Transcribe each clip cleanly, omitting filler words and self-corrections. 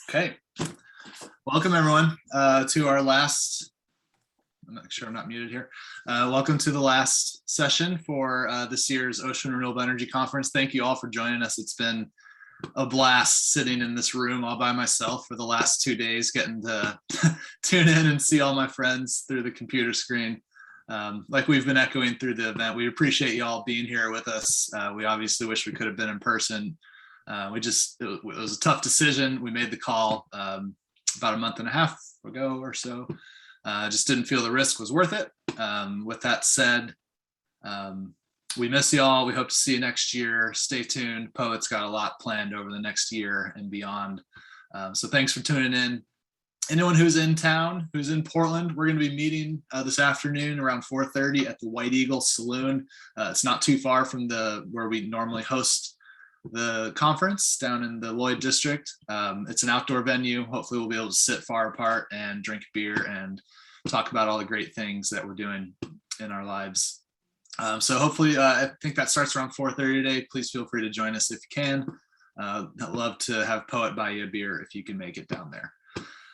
Okay, welcome everyone to our last, I'm not sure I'm not muted here. Welcome to the last session for this year's Ocean Renewable Energy Conference. Thank you all for joining us. It's been a blast sitting in this room all by myself for the last 2 days, getting to tune in and see all my friends through the computer screen. Like we've been echoing through the event, we appreciate you all being here with us. We obviously wish we could have been in person. It was a tough decision. We made the call about a month and a half ago or so. Just didn't feel the risk was worth it. With that said, we miss y'all. We hope to see you next year. Stay tuned. Poet's got a lot planned over the next year and beyond. So thanks for tuning in. Anyone who's in town, who's in Portland, we're going to be meeting this afternoon around 4:30 at the White Eagle Saloon. It's not too far from where we normally host the conference down in the Lloyd district. It's an outdoor venue. Hopefully we'll be able to sit far apart and drink beer and talk about all the great things that we're doing in our lives. So hopefully, I think that starts around 4:30 today. Please feel free to join us if you can. I'd love to have Poet buy you a beer if you can make it down there.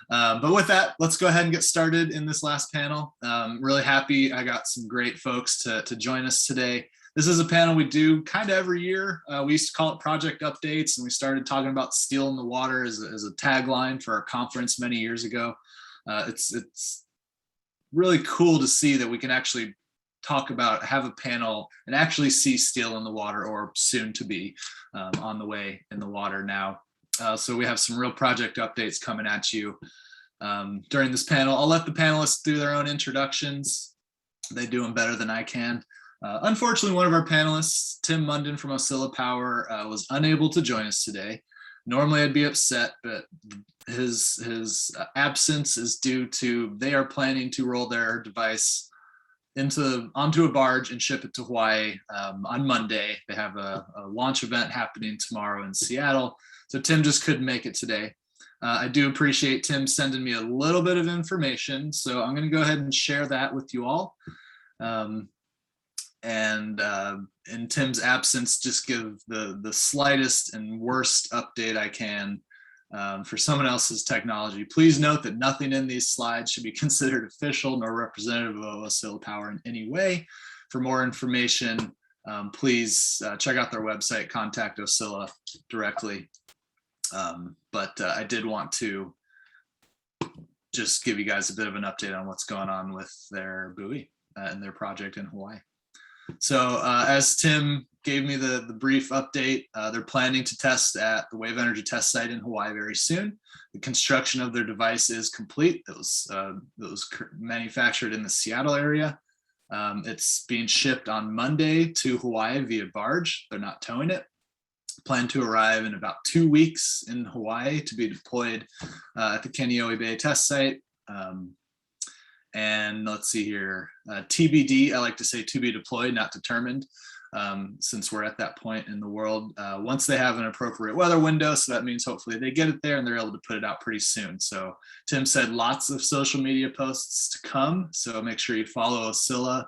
But with that, let's go ahead and get started in this last panel. Really happy I got some great folks to join us today. This is a panel we do kind of every year. We used to call it project updates, and we started talking about steel in the water as a tagline for our conference many years ago. It's really cool to see that we can actually have a panel and actually see steel in the water, or soon to be on the way in the water now. So we have some real project updates coming at you during this panel. I'll let the panelists do their own introductions. They do them better than I can. Unfortunately, one of our panelists, Tim Munden from CPower, was unable to join us today. Normally I'd be upset, but his absence is due to they are planning to roll their device onto a barge and ship it to Hawaii on Monday. They have a launch event happening tomorrow in Seattle. So Tim just couldn't make it today. I do appreciate Tim sending me a little bit of information. So I'm going to go ahead and share that with you all. And in Tim's absence, just give the slightest and worst update I can for someone else's technology. Please note that nothing in these slides should be considered official nor representative of CPower in any way. For more information, please check out their website, contact Oscilla directly. But I did want to just give you guys a bit of an update on what's going on with their buoy and their project in Hawaii. So as Tim gave me the brief update, they're planning to test at the Wave Energy test site in Hawaii very soon. The construction of their device is complete. It was manufactured in the Seattle area. It's being shipped on Monday to Hawaii via barge. They're not towing it. Plan to arrive in about 2 weeks in Hawaii to be deployed at the Kaneohe Bay test site. And let's see here, TBD, I like to say to be deployed, not determined, since we're at that point in the world. Once they have an appropriate weather window, so that means hopefully they get it there and they're able to put it out pretty soon. So Tim said lots of social media posts to come, so make sure you follow Oscilla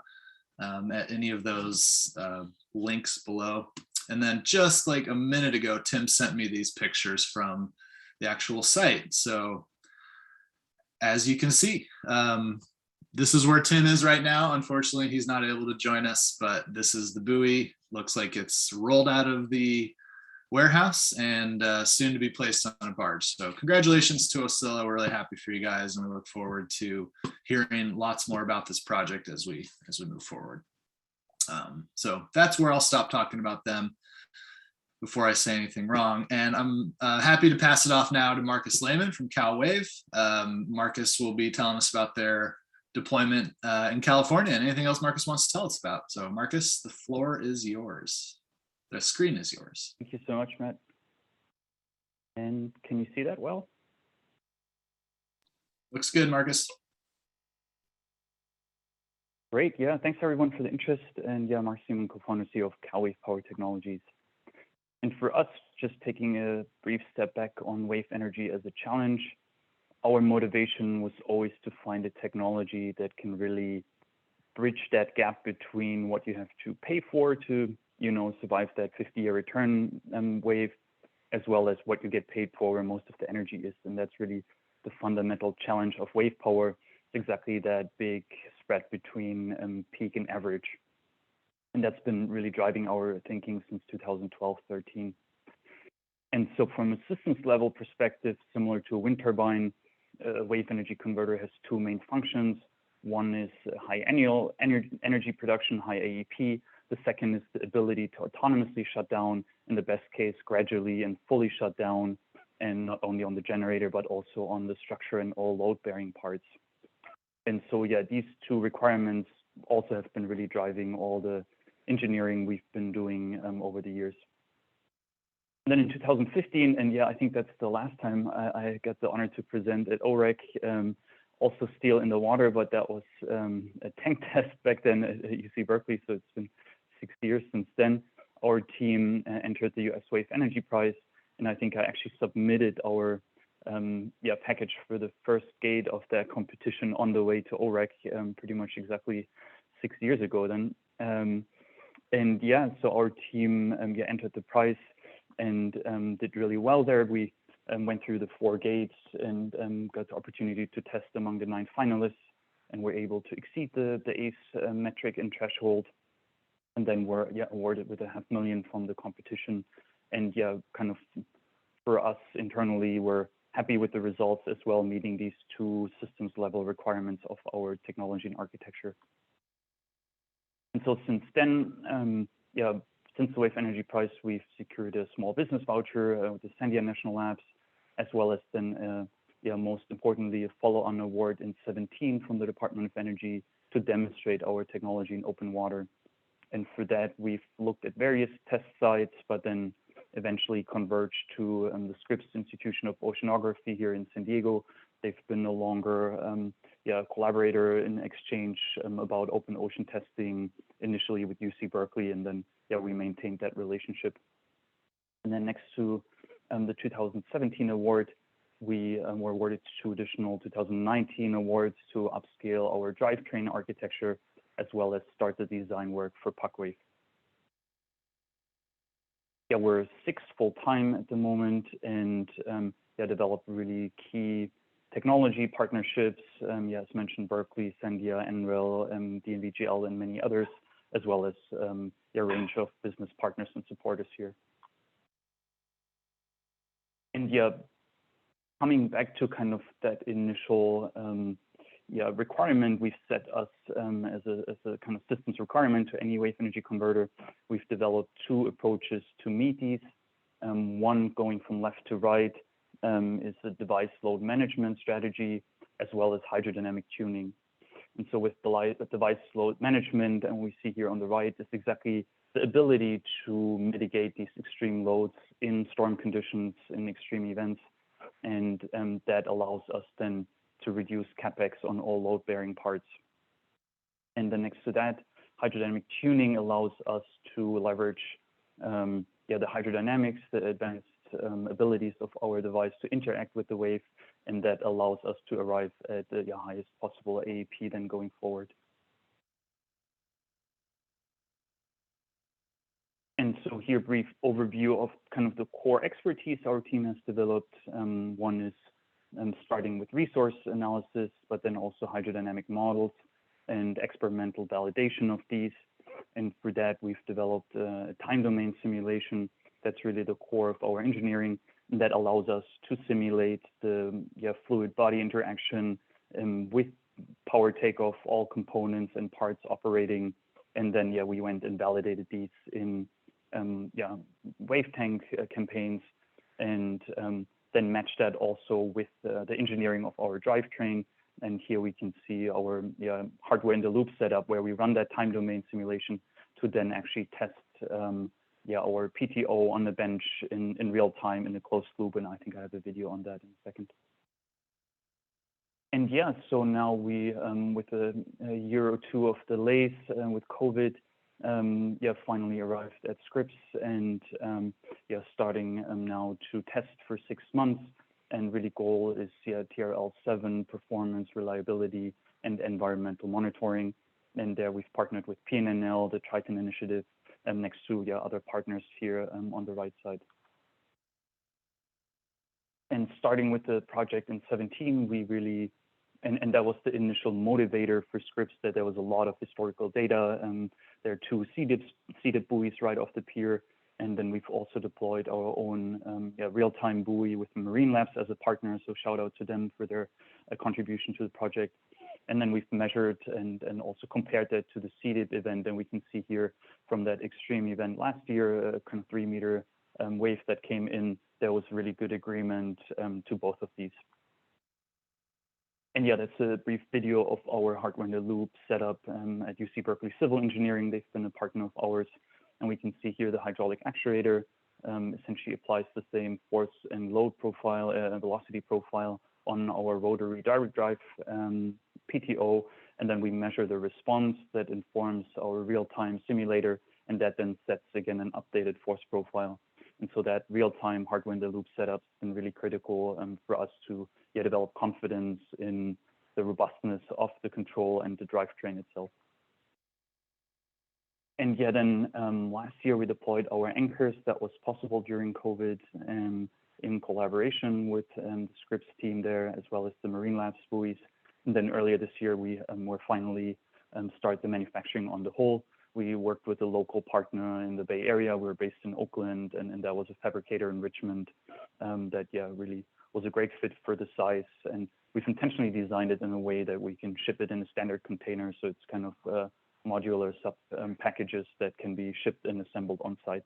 at any of those links below. And then just like a minute ago, Tim sent me these pictures from the actual site. So as you can see, this is where Tim is right now. Unfortunately, he's not able to join us, but this is the buoy. Looks like it's rolled out of the warehouse and soon to be placed on a barge. So congratulations to Oscilla. We're really happy for you guys, and we look forward to hearing lots more about this project as we move forward. So that's where I'll stop talking about them before I say anything wrong. And I'm happy to pass it off now to Marcus Lehmann from CalWave. Marcus will be telling us about their deployment in California and anything else Marcus wants to tell us about. So Marcus, the floor is yours. The screen is yours. Thank you so much, Matt. And can you see that well? Looks good, Marcus. Great, yeah, thanks everyone for the interest. And yeah, Marcus Lehmann, co-founder CEO of CalWave Power Technologies. And for us, just taking a brief step back on wave energy as a challenge, our motivation was always to find a technology that can really bridge that gap between what you have to pay for to, survive that 50-year return wave as well as what you get paid for, where most of the energy is. And that's really the fundamental challenge of wave power. It's exactly that big spread between peak and average. And that's been really driving our thinking since 2012-13. And so from a systems level perspective, similar to a wind turbine, a wave energy converter has two main functions. One is high annual energy production, high AEP. The second is the ability to autonomously shut down, in the best case, gradually and fully shut down, and not only on the generator, but also on the structure and all load-bearing parts. And so, yeah, these two requirements also have been really driving all the engineering we've been doing over the years. And then in 2015, and yeah, I think that's the last time I got the honor to present at OREC, also steel in the water, but that was a tank test back then at UC Berkeley, so it's been 6 years since then. Our team entered the US Wave Energy Prize, and I think I actually submitted our package for the first gate of that competition on the way to OREC pretty much exactly 6 years ago then. And yeah, so our team entered the prize and did really well there. We went through the 4 gates and got the opportunity to test among the 9 finalists, and were able to exceed the ACE metric and threshold, and then were awarded with $500,000 from the competition. And yeah, kind of for us internally, we're happy with the results as well, meeting these 2 systems level requirements of our technology and architecture. And so since then, since the Wave Energy Prize, we've secured a small business voucher with the Sandia National Labs, as well as then, most importantly, a follow-on award in 2017 from the Department of Energy to demonstrate our technology in open water. And for that, we've looked at various test sites, but then eventually converged to the Scripps Institution of Oceanography here in San Diego. They've been no longer a collaborator in exchange about open ocean testing, initially with UC Berkeley, and then we maintained that relationship. And then next to the 2017 award, we were awarded 2 additional 2019 awards to upscale our drivetrain architecture, as well as start the design work for PuckWave. Yeah, we're 6 full-time at the moment, and develop really key technology partnerships. As mentioned, Berkeley, Sandia, NREL, DNVGL, and many others, as well as a range of business partners and supporters here. And coming back to kind of that initial requirement we've set us as a kind of systems requirement to any wave energy converter, we've developed 2 approaches to meet these. One, going from left to right, is a device load management strategy, as well as hydrodynamic tuning. And so with the device load management, and we see here on the right, is exactly the ability to mitigate these extreme loads in storm conditions, in extreme events. And that allows us then to reduce CapEx on all load-bearing parts. And then next to that, hydrodynamic tuning allows us to leverage the hydrodynamics, the advanced abilities of our device to interact with the wave, and that allows us to arrive at the highest possible AEP then going forward. And so here, brief overview of kind of the core expertise our team has developed. One is starting with resource analysis, but then also hydrodynamic models and experimental validation of these. And for that, we've developed a time domain simulation that's really the core of our engineering, and that allows us to simulate the fluid body interaction with power takeoff, all components and parts operating. And then we went and validated these in wave tank campaigns, and then matched that also with the engineering of our drivetrain. And here we can see our hardware in the loop setup, where we run that time domain simulation to then actually test our PTO on the bench in real time in a closed loop. And I think I have a video on that in a second. And so now we, with a year or 2 of delays with COVID, finally arrived at Scripps, and starting now to test for 6 months. And really goal is TRL7 performance, reliability, and environmental monitoring. And there we've partnered with PNNL, the Triton initiative, and next to other partners here on the right side. And starting with the project in 17, we really, and that was the initial motivator for Scripps, that there was a lot of historical data. There are two seeded buoys right off the pier. And then we've also deployed our own real-time buoy with Marine Labs as a partner. So shout out to them for their contribution to the project. And then we've measured and also compared that to the seeded event. And we can see here from that extreme event last year, a kind of 3-meter wave that came in, there was really good agreement to both of these. And yeah, that's a brief video of our hardware-in-the-loop setup at UC Berkeley Civil Engineering. They've been a partner of ours. And we can see here the hydraulic actuator essentially applies the same force and load profile, velocity profile on our rotary direct drive PTO. And then we measure the response that informs our real-time simulator. And that then sets again an updated force profile. And so that real-time hardware-in-the-loop setup has been really critical for us to develop confidence in the robustness of the control and the drivetrain itself. And then last year we deployed our anchors. That was possible during COVID in collaboration with the Scripps team there, as well as the Marine Labs buoys. And then earlier this year, we were finally start the manufacturing on the whole. We worked with a local partner in the Bay Area. We're based in Oakland, and that was a fabricator in Richmond that really was a great fit for the size. And we've intentionally designed it in a way that we can ship it in a standard container. So it's kind of modular sub packages that can be shipped and assembled on site.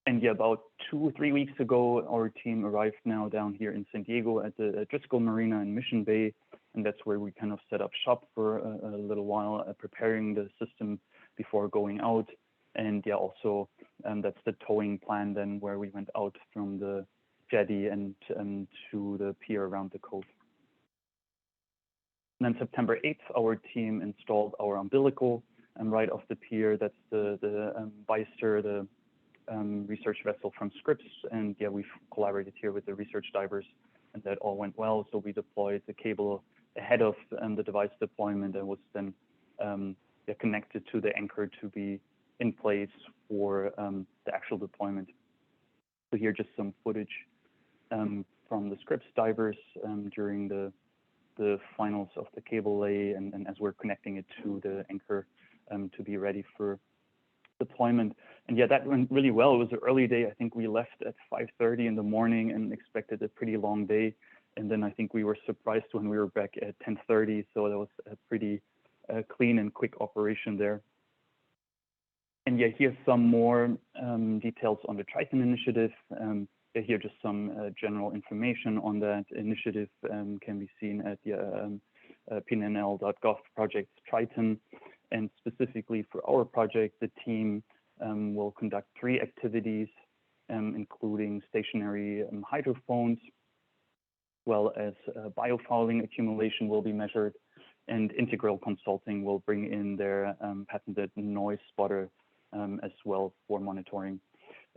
And about 2 or 3 weeks ago, our team arrived now down here in San Diego at the Driscoll Marina in Mission Bay. And that's where we kind of set up shop for a little while, preparing the system before going out. And also that's the towing plan then, where we went out from the jetty and to the pier around the cove. And then September 8th, our team installed our umbilical right off the pier. That's the Beister, the research vessel from Scripps. And we've collaborated here with the research divers, and that all went well. So we deployed the cable ahead of the device deployment, and was then connected to the anchor to be in place for the actual deployment. So here just some footage from the Scripps divers during the finals of the cable lay, and as we're connecting it to the anchor to be ready for deployment. And that went really well. It was an early day. I think we left at 5:30 in the morning and expected a pretty long day. And then I think we were surprised when we were back at 10:30. So that was a pretty clean and quick operation there. And here's some more details on the Triton initiative. Here just some general information on that initiative can be seen at the pnl.gov project Triton. And specifically for our project, the team will conduct 3 activities, including stationary hydrophones, as well as biofouling accumulation will be measured, and Integral Consulting will bring in their patented noise spotter as well for monitoring.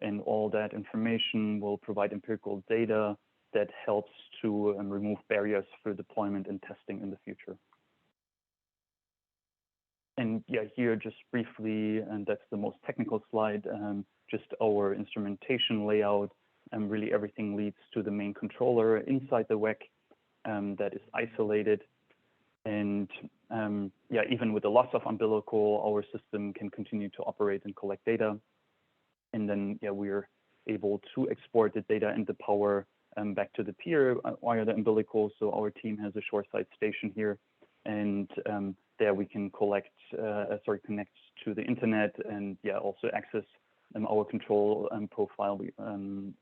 And all that information will provide empirical data that helps to remove barriers for deployment and testing in the future. And here just briefly, and that's the most technical slide, just our instrumentation layout. And really everything leads to the main controller inside the WEC that is isolated. And even with the loss of umbilical, our system can continue to operate and collect data. And then we're able to export the data and the power back to the pier via the umbilical. So our team has a shoreside station here, and there we can connect to the internet, and also access our control profile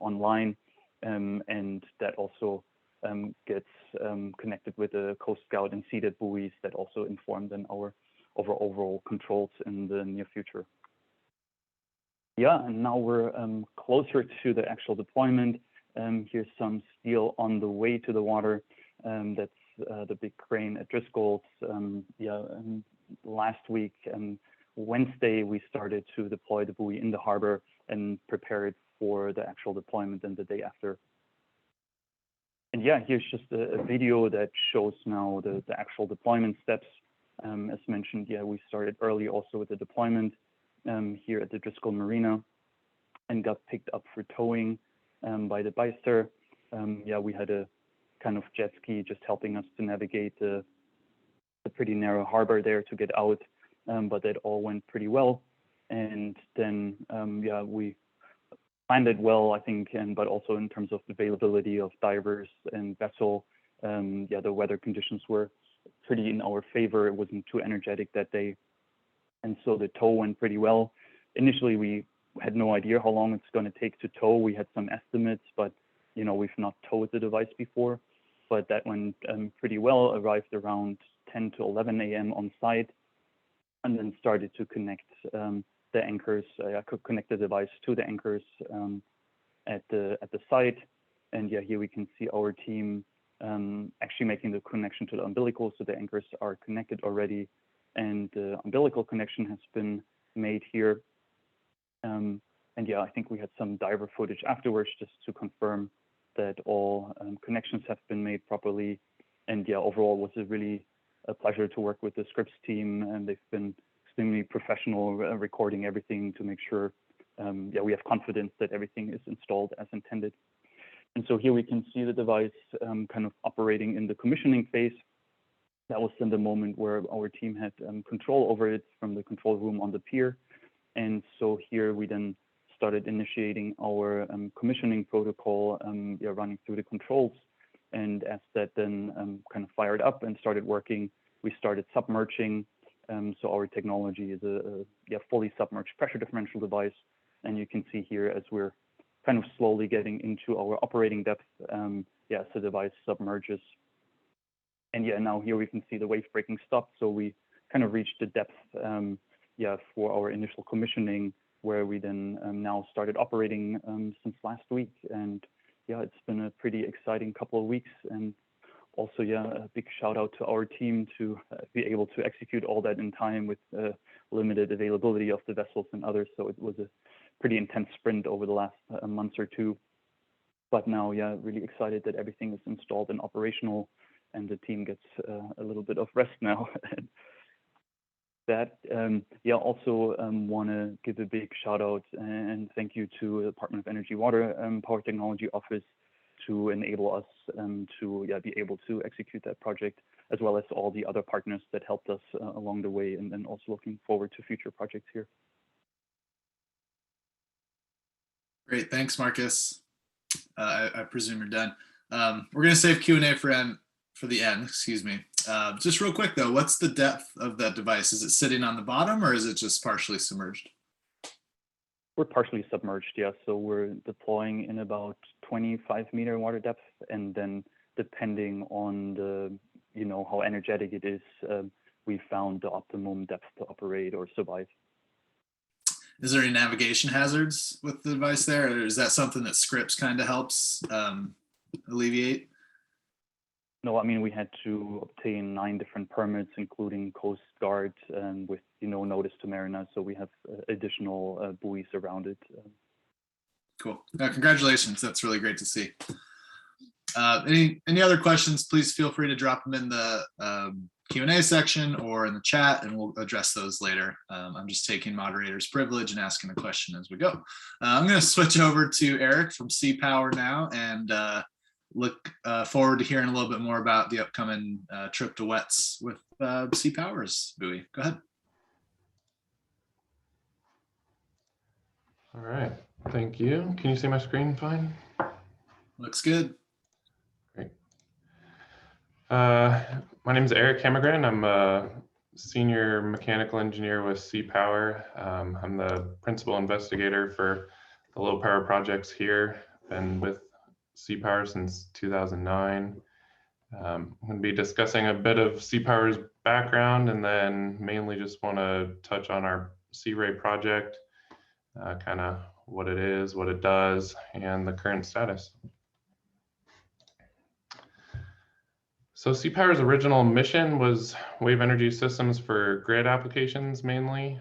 online, and that also gets connected with the Coast Guard and seeded buoys that also inform then our overall controls in the near future. And now we're closer to the actual deployment. Here's some steel on the way to the water. That's the big crane at Driscoll's. Last week, Wednesday, we started to deploy the buoy in the harbor and prepare it for the actual deployment and the day after. And here's just a video that shows now the actual deployment steps. As mentioned, we started early also with the deployment here at the Driscoll Marina, and got picked up for towing by the Beister. Yeah, we had a kind of jet ski just helping us to navigate the pretty narrow harbor there to get out, but that all went pretty well. And then, yeah, we planned it well, I think, but also in terms of availability of divers and vessel, yeah, the weather conditions were pretty in our favor. It wasn't too energetic that day. And so the tow went pretty well. Initially, we had no idea how long it's going to take to tow. We had some estimates, but you know, we've not towed the device before. But that went pretty well, arrived around 10 to 11 a.m. on site, and then started to connect the anchors. I could connect the device to the anchors at the site. And yeah, here we can see our team actually making the connection to the umbilical. So the anchors are connected already, and the umbilical connection has been made here. And yeah, I think we had some diver footage afterwards just to confirm that all connections have been made properly. And yeah, overall it was a pleasure to work with the Scripps team, and they've been extremely professional recording everything to make sure yeah, we have confidence that everything is installed as intended. And so here we can see the device kind of operating in the commissioning phase. That was in the moment where our team had control over it from the control room on the pier. And so here we then started initiating our commissioning protocol, yeah, running through the controls. And as that then kind of fired up and started working, we started submerging. So our technology is a yeah, fully submerged pressure differential device. And you can see here as we're kind of slowly getting into our operating depth, yeah, so the device submerges. And yeah, now here we can see the wave breaking stop. So we kind of reached the depth, yeah, for our initial commissioning, where we then now started operating since last week. And yeah, it's been a pretty exciting couple of weeks. And also, yeah, a big shout out to our team to be able to execute all that in time with limited availability of the vessels and others. So it was a pretty intense sprint over the last months or two. But now, yeah, really excited that everything is installed and operational, and the team gets a little bit of rest now. That, yeah, also want to give a big shout out and thank you to the Department of Energy Water Power Technology Office to enable us to, yeah, be able to execute that project, as well as all the other partners that helped us along the way, and then also looking forward to future projects here. Great, thanks, Marcus. I presume you're done. We're going to save Q&A for the end, excuse me. Just real quick though, what's the depth of that device? Is it sitting on the bottom, or is it just partially submerged? We're partially submerged, yeah. So we're deploying in about 25-meter water depth, and then depending on the, you know, how energetic it is, we found the optimum depth to operate or survive. Is there any navigation hazards with the device there, or is that something that Scripps kind of helps alleviate? No, I mean, we had to obtain 9 different permits, including Coast Guard, with, you know, notice to marina. So we have additional buoys around it. Cool. Congratulations. That's really great to see. Any other questions, please feel free to drop them in the Q&A section or in the chat, and we'll address those later. I'm just taking moderator's privilege and asking the question as we go. I'm going to switch over to Erik from CPower now, and look forward to hearing a little bit more about the upcoming trip to WETS with CPower's buoy. Go ahead. All right, thank you. Can you see my screen fine? Looks good. Great. My name is Erik Hammagren. I'm a senior mechanical engineer with CPower. I'm the principal investigator for the low power projects here. Been with CPower since 2009. I'm going to be discussing a bit of CPower's background, and then mainly just want to touch on our C-Ray project, kind of what it is, what it does, and the current status. So CPower's original mission was wave energy systems for grid applications mainly.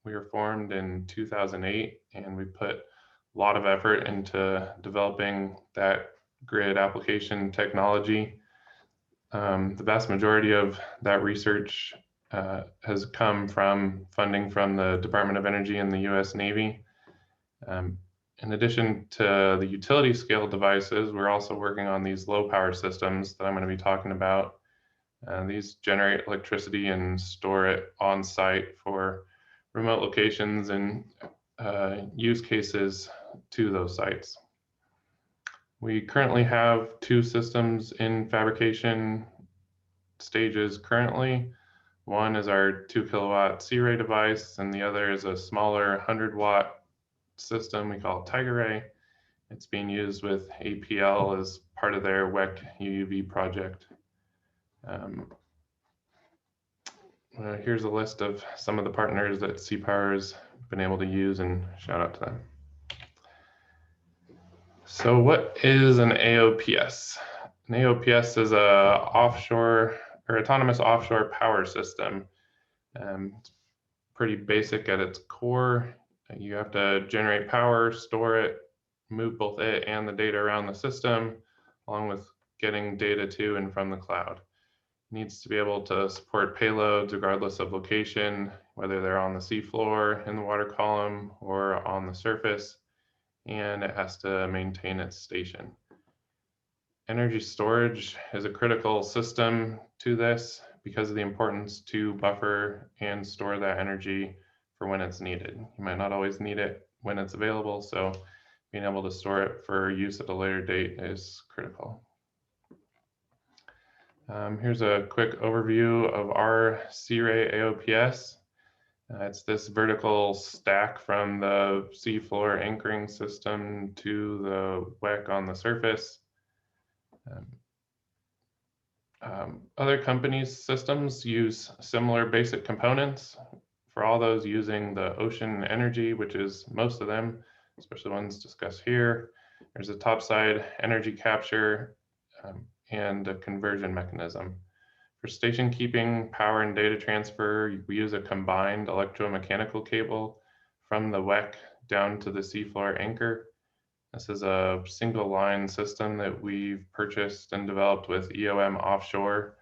We were formed in 2008, and we put a lot of effort into developing that grid application technology. The vast majority of that research has come from funding from the Department of Energy and the US Navy. In addition to the utility scale devices, we're also working on these low power systems that I'm going to be talking about. These generate electricity and store it on site for remote locations and use cases to those sites. We currently have 2 systems in fabrication stages currently. One is our 2 kilowatt C-Ray device, and the other is a smaller 100-watt system we call Tiger Ray. It's being used with APL as part of their WEC UUV project. Here's a list of some of the partners that CPower has been able to use, and shout out to them. So what is an AOPS? An AOPS is a offshore or autonomous offshore power system. It's pretty basic at its core. You have to generate power, store it, move both it and the data around the system, along with getting data to and from the cloud. It needs to be able to support payloads regardless of location, whether they're on the seafloor, in the water column, or on the surface, and it has to maintain its station. Energy storage is a critical system to this because of the importance to buffer and store that energy for when it's needed. You might not always need it when it's available, so being able to store it for use at a later date is critical. Here's a quick overview of our C-Ray AOPS. It's this vertical stack from the seafloor anchoring system to the WEC on the surface. Other companies' systems use similar basic components. For all those using the ocean energy, which is most of them, especially ones discussed here, there's a topside energy capture and a conversion mechanism. For station keeping, power and data transfer, we use a combined electromechanical cable from the WEC down to the seafloor anchor. This is a single line system that we've purchased and developed with EOM Offshore.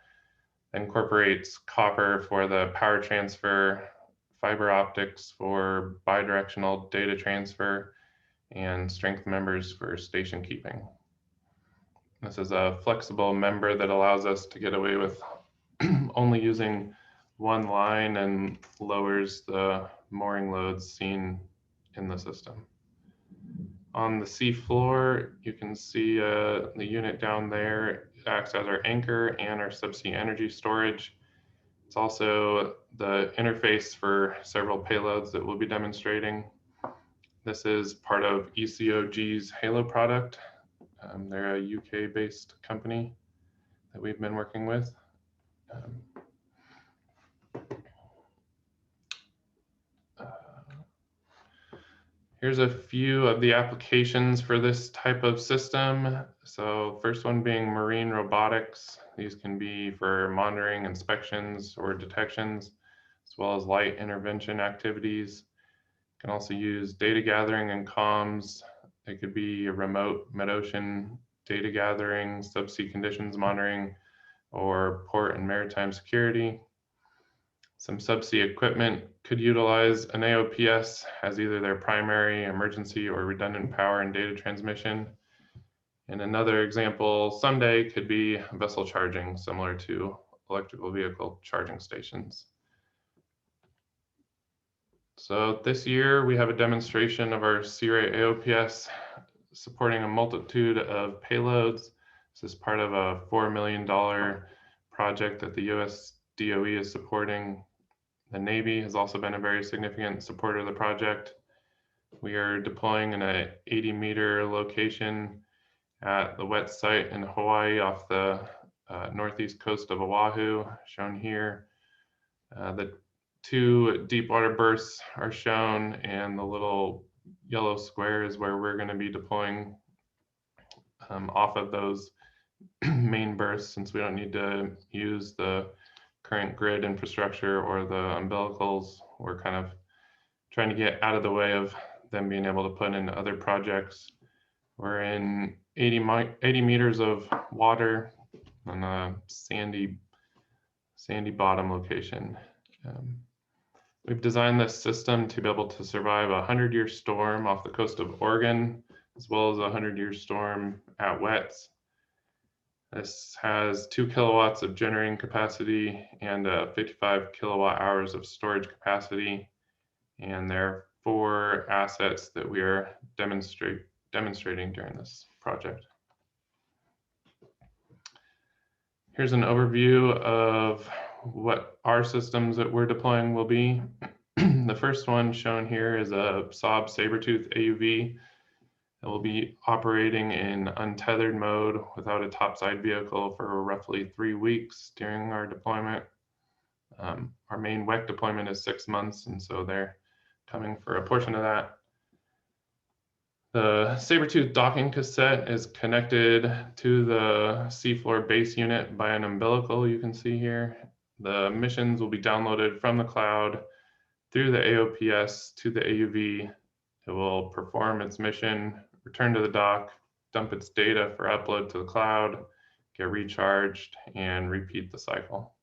It incorporates copper for the power transfer, fiber optics for bidirectional data transfer, and strength members for station keeping. This is a flexible member that allows us to get away with only using one line and lowers the mooring loads seen in the system. On the seafloor, you can see the unit down there acts as our anchor and our subsea energy storage. It's also the interface for several payloads that we'll be demonstrating. This is part of ECOG's Halo product. They're a UK-based company that we've been working with. Here's a few of the applications for this type of system. So first one being marine robotics. These can be for monitoring, inspections, or detections, as well as light intervention activities. Can also use data gathering and comms. It could be a remote mid-ocean data gathering, subsea conditions monitoring, or port and maritime security. Some subsea equipment could utilize an AOPS as either their primary, emergency, or redundant power and data transmission. And another example someday could be vessel charging, similar to electrical vehicle charging stations. So this year we have a demonstration of our C-Ray AOPS supporting a multitude of payloads. This is part of a $4 million project that the US DOE is supporting. The Navy has also been a very significant supporter of the project. We are deploying in an 80-meter location at the wet site in Hawaii off the northeast coast of Oahu, shown here. The 2 deep water bursts are shown, and the little yellow square is where we're going to be deploying off of those main bursts, since we don't need to use the current grid infrastructure or the umbilicals. We're kind of trying to get out of the way of them being able to put in other projects. We're in 80 meters of water on a sandy bottom location. We've designed this system to be able to survive a 100-year storm off the coast of Oregon, as well as a 100-year storm at WETS. This has 2 kilowatts of generating capacity and 55 kilowatt hours of storage capacity. And there are 4 assets that we are demonstrating during this project. Here's an overview of what our systems that we're deploying will be. The first one shown here is a Saab Sabertooth AUV that will be operating in untethered mode without a topside vehicle for roughly 3 weeks during our deployment. Our main WEC deployment is 6 months, and so they're coming for a portion of that. The Sabertooth docking cassette is connected to the seafloor base unit by an umbilical you can see here. The missions will be downloaded from the cloud through the AOPS to the AUV. It will perform its mission, return to the dock, dump its data for upload to the cloud, get recharged, and repeat the cycle.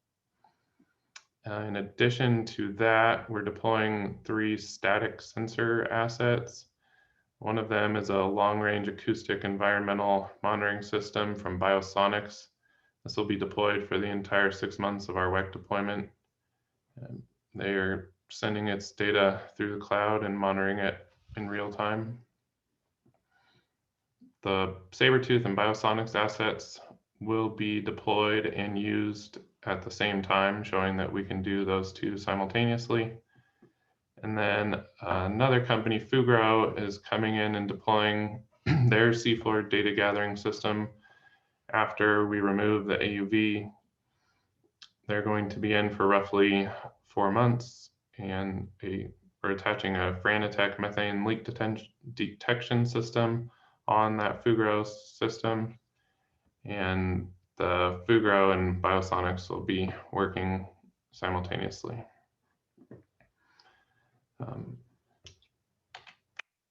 In addition to that, we're deploying 3 static sensor assets. One of them is a long-range acoustic environmental monitoring system from Biosonics. This will be deployed for the entire 6 months of our WEC deployment. They are sending its data through the cloud and monitoring it in real time. The Sabertooth and Biosonics assets will be deployed and used at the same time, showing that we can do those 2 simultaneously. And then another company, Fugro, is coming in and deploying their seafloor data gathering system after we remove the AUV. They're going to be in for roughly 4 months, and we're attaching a Franatech methane leak detection system on that Fugro system. And the Fugro and Biosonics will be working simultaneously.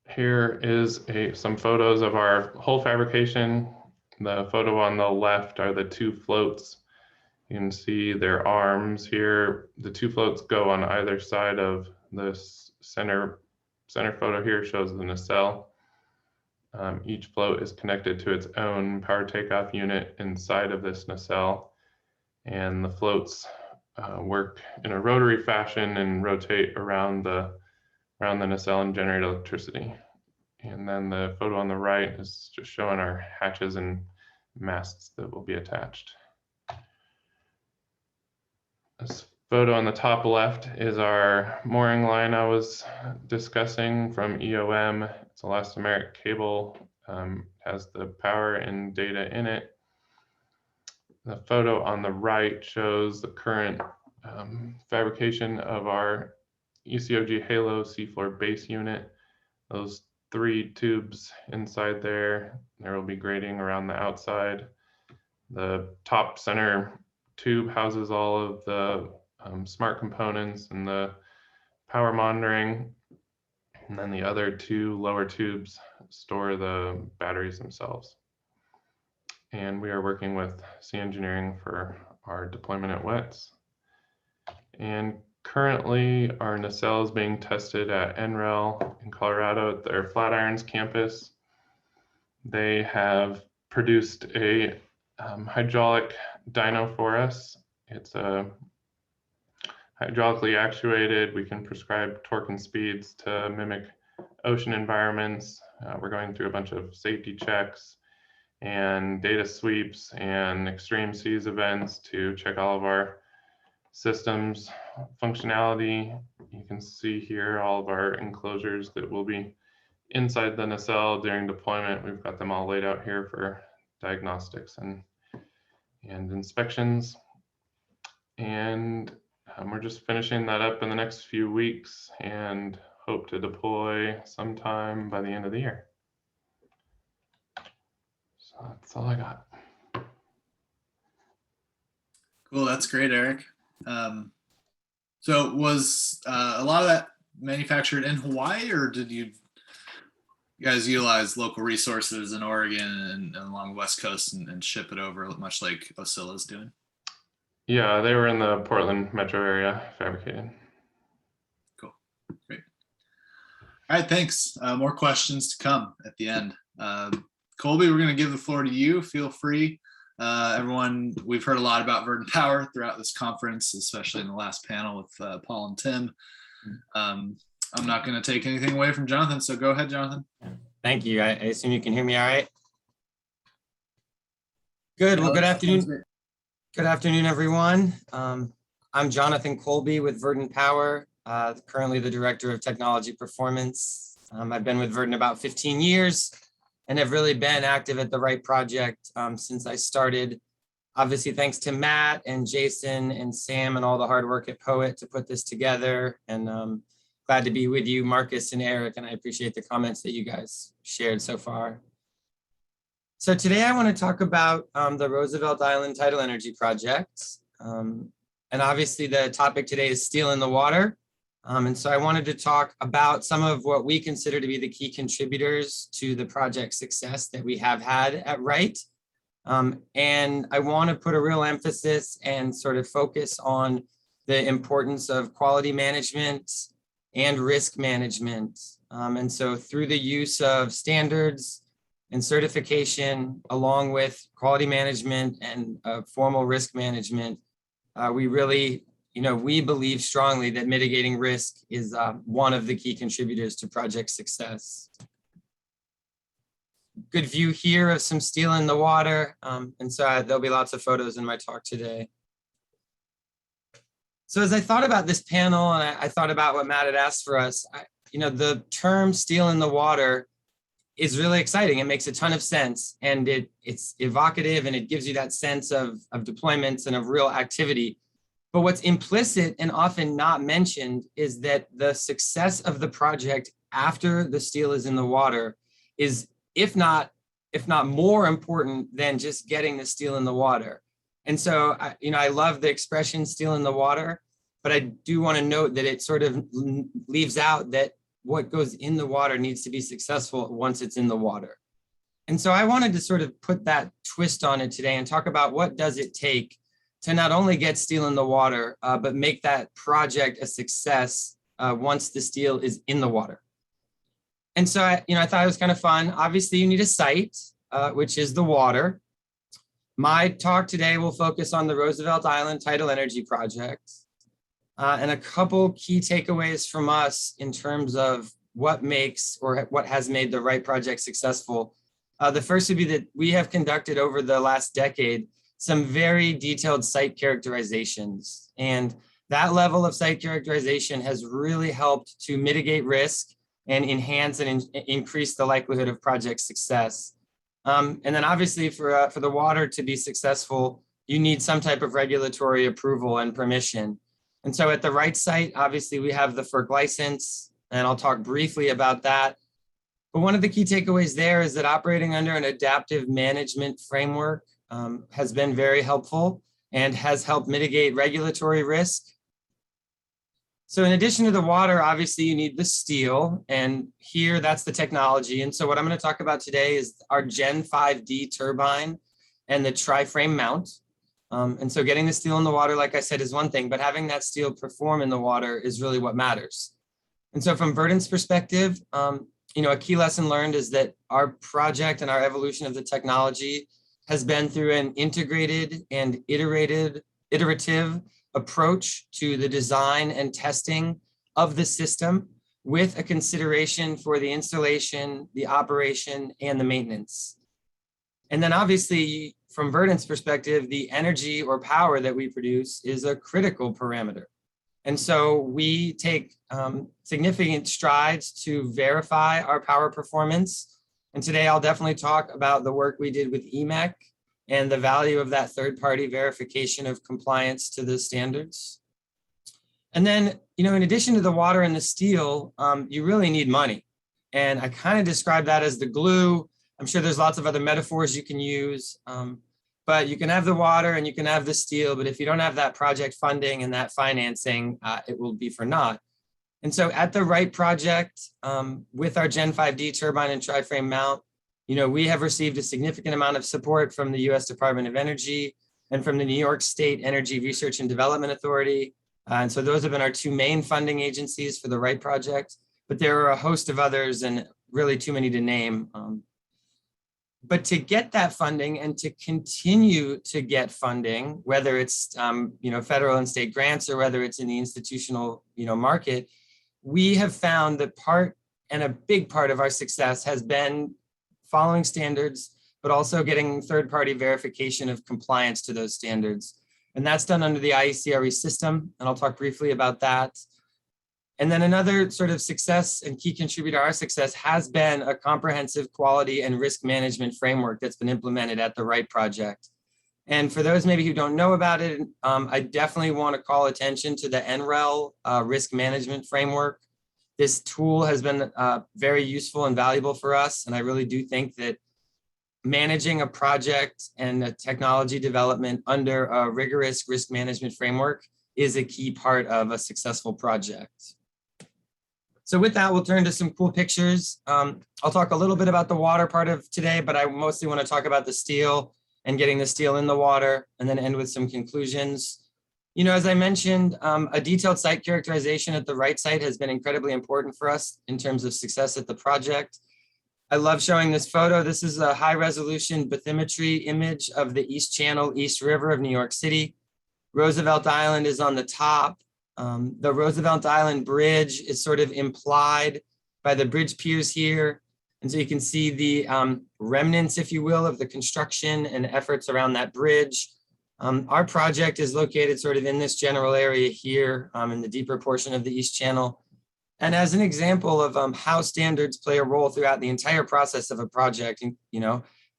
Here is some photos of our whole fabrication. The photo on the left are the 2 floats. You can see their arms here. The 2 floats go on either side of this center photo here shows the nacelle. Each float is connected to its own power takeoff unit inside of this nacelle. And the floats work in a rotary fashion and rotate around the nacelle and generate electricity. And then the photo on the right is just showing our hatches and masts that will be attached. This photo on the top left is our mooring line I was discussing from EOM. It's elastomeric cable, has the power and data in it. The photo on the right shows the current fabrication of our ECOG Halo seafloor base unit. Those 3 tubes inside there will be grating around the outside. The top center tube houses all of the smart components and the power monitoring. And then the other 2 lower tubes store the batteries themselves. And we are working with Sea Engineering for our deployment at WETS. And currently, our nacelle is being tested at NREL in Colorado at their Flatirons campus. They have produced a hydraulic dyno for us. It's hydraulically actuated. We can prescribe torque and speeds to mimic ocean environments. We're going through a bunch of safety checks and data sweeps and extreme seas events to check all of our systems functionality. You can see here all of our enclosures that will be inside the nacelle during deployment. We've got them all laid out here for diagnostics and inspections. And we're just finishing that up in the next few weeks and hope to deploy sometime by the end of the year. So that's all I got. Cool, that's great, Erik. So was a lot of that manufactured in Hawaii, or did you guys utilize local resources in Oregon and along the West Coast and ship it over, much like Osilla's doing? Yeah, they were in the Portland metro area fabricated. All right, thanks. More questions to come at the end. Colby, we're going to give the floor to you. Feel free. Everyone, we've heard a lot about Verdant Power throughout this conference, especially in the last panel with Paul and Tim. I'm not going to take anything away from Jonathan, so go ahead, Jonathan. Thank you. I assume you can hear me all right? Good. Well, good afternoon. Good afternoon, everyone. I'm Jonathan Colby with Verdant Power, currently the Director of Technology Performance. I've been with Verdant about 15 years and have really been active at the Right Project since I started. Obviously, thanks to Matt and Jason and Sam and all the hard work at Poet to put this together. And glad to be with you, Marcus and Erik, and I appreciate the comments that you guys shared so far. So today I want to talk about the Roosevelt Island Tidal Energy Project. And obviously the topic today is steel in the water. And so I wanted to talk about some of what we consider to be the key contributors to the project success that we have had at Right. And I want to put a real emphasis and sort of focus on the importance of quality management and risk management. And so through the use of standards and certification, along with quality management and formal risk management, we really, we believe strongly that mitigating risk is one of the key contributors to project success. Good view here of some steel in the water. And so there'll be lots of photos in my talk today. So as I thought about this panel and I thought about what Matt had asked for us, the term steel in the water is really exciting. It makes a ton of sense and it's evocative and it gives you that sense of deployments and of real activity. But what's implicit and often not mentioned is that the success of the project after the steel is in the water is, if not more important than just getting the steel in the water. And so, I love the expression steel in the water, but I do want to note that it sort of leaves out that what goes in the water needs to be successful once it's in the water. And so I wanted to sort of put that twist on it today and talk about what does it take to not only get steel in the water, but make that project a success once the steel is in the water. And so, I thought it was kind of fun. Obviously, you need a site, which is the water. My talk today will focus on the Roosevelt Island Tidal Energy Project and a couple key takeaways from us in terms of what makes or what has made the Right Project successful. The first would be that we have conducted over the last decade some very detailed site characterizations. And that level of site characterization has really helped to mitigate risk and enhance and increase the likelihood of project success. And then obviously for the water to be successful, you need some type of regulatory approval and permission. And so at the Right site, obviously we have the FERC license, and I'll talk briefly about that. But one of the key takeaways there is that operating under an adaptive management framework has been very helpful and has helped mitigate regulatory risk. So in addition to the water, obviously you need the steel, and here that's the technology. And so what I'm going to talk about today is our Gen 5D turbine and the tri-frame mount. And so getting the steel in the water, like I said, is one thing, but having that steel perform in the water is really what matters. And so from Verdant's perspective, a key lesson learned is that our project and our evolution of the technology has been through an integrated and iterative approach to the design and testing of the system with a consideration for the installation, the operation, and the maintenance. And then obviously, from Verdant's perspective, the energy or power that we produce is a critical parameter. And so we take significant strides to verify our power performance. And today I'll definitely talk about the work we did with EMEC and the value of that third-party verification of compliance to the standards. And then, in addition to the water and the steel, you really need money. And I kind of describe that as the glue. I'm sure there's lots of other metaphors you can use, but you can have the water and you can have the steel, but if you don't have that project funding and that financing, it will be for naught. And so at the Right Project, with our Gen 5D turbine and tri-frame mount, we have received a significant amount of support from the U.S. Department of Energy and from the New York State Energy Research and Development Authority. And so those have been our two main funding agencies for the Right Project. but there are a host of others and really too many to name. But to get that funding and to continue to get funding, whether it's federal and state grants or whether it's in the institutional market, we have found that a big part of our success has been following standards, but also getting third-party verification of compliance to those standards. And that's done under the IECRE system, and I'll talk briefly about that. And then another sort of success and key contributor to our success has been a comprehensive quality and risk management framework that's been implemented at the Right project. And for those maybe who don't know about it, I definitely want to call attention to the NREL risk management framework. This tool has been very useful and valuable for us. And I really do think that managing a project and a technology development under a rigorous risk management framework is a key part of a successful project. So with that, we'll turn to some cool pictures. I'll talk a little bit about the water part of today, but I mostly want to talk about the steel and getting the steel in the water, and then end with some conclusions. As I mentioned, a detailed site characterization at the Right site has been incredibly important for us in terms of success at the project. I love showing this photo. This is a high resolution bathymetry image of the East Channel, East River of New York City. Roosevelt Island is on the top. The Roosevelt Island Bridge is sort of implied by the bridge piers here. And so you can see the remnants, if you will, of the construction and efforts around that bridge. Our project is located sort of in this general area here in the deeper portion of the East Channel. And as an example of how standards play a role throughout the entire process of a project,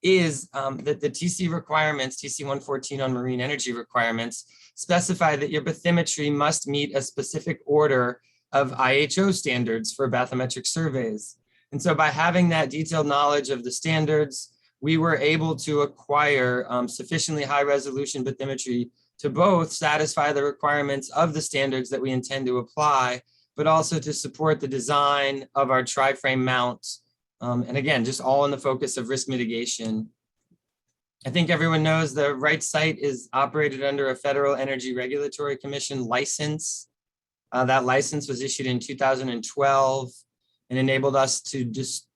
is that the TC requirements, TC 114 on marine energy requirements, specify that your bathymetry must meet a specific order of IHO standards for bathymetric surveys. And so by having that detailed knowledge of the standards, we were able to acquire sufficiently high resolution bathymetry to both satisfy the requirements of the standards that we intend to apply, but also to support the design of our tri-frame mount. And again, just all in the focus of risk mitigation. I think everyone knows the Right site is operated under a Federal Energy Regulatory Commission license. That license was issued in 2012 and enabled us to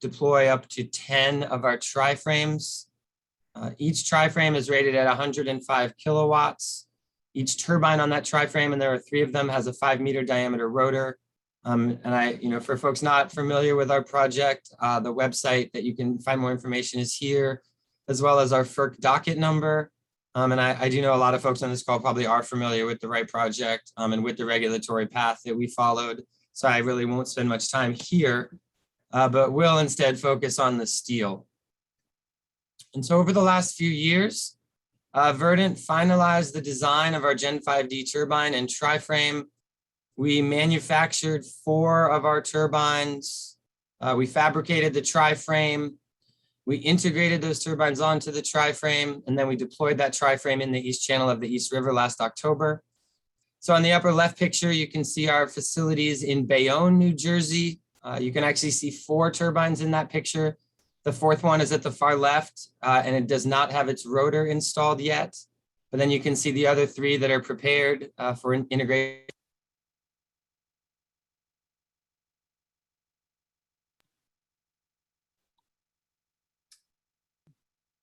deploy up to 10 of our tri-frames. Each tri-frame is rated at 105 kilowatts. Each turbine on that tri-frame, and there are 3 of them, has a 5-meter diameter rotor. And for folks not familiar with our project, the website that you can find more information is here, as well as our FERC docket number. And I do know a lot of folks on this call probably are familiar with the Right project and with the regulatory path that we followed. So I really won't spend much time here, but will instead focus on the steel. And so over the last few years, Verdant finalized the design of our Gen 5D turbine and tri-frame. We manufactured 4 of our turbines. We fabricated the tri-frame. We integrated those turbines onto the tri-frame, and then we deployed that tri-frame in the East Channel of the East River last October. So on the upper left picture, you can see our facilities in Bayonne, New Jersey. You can actually see 4 turbines in that picture. The 4th one is at the far left, and it does not have its rotor installed yet. But then you can see the other 3 that are prepared for integration.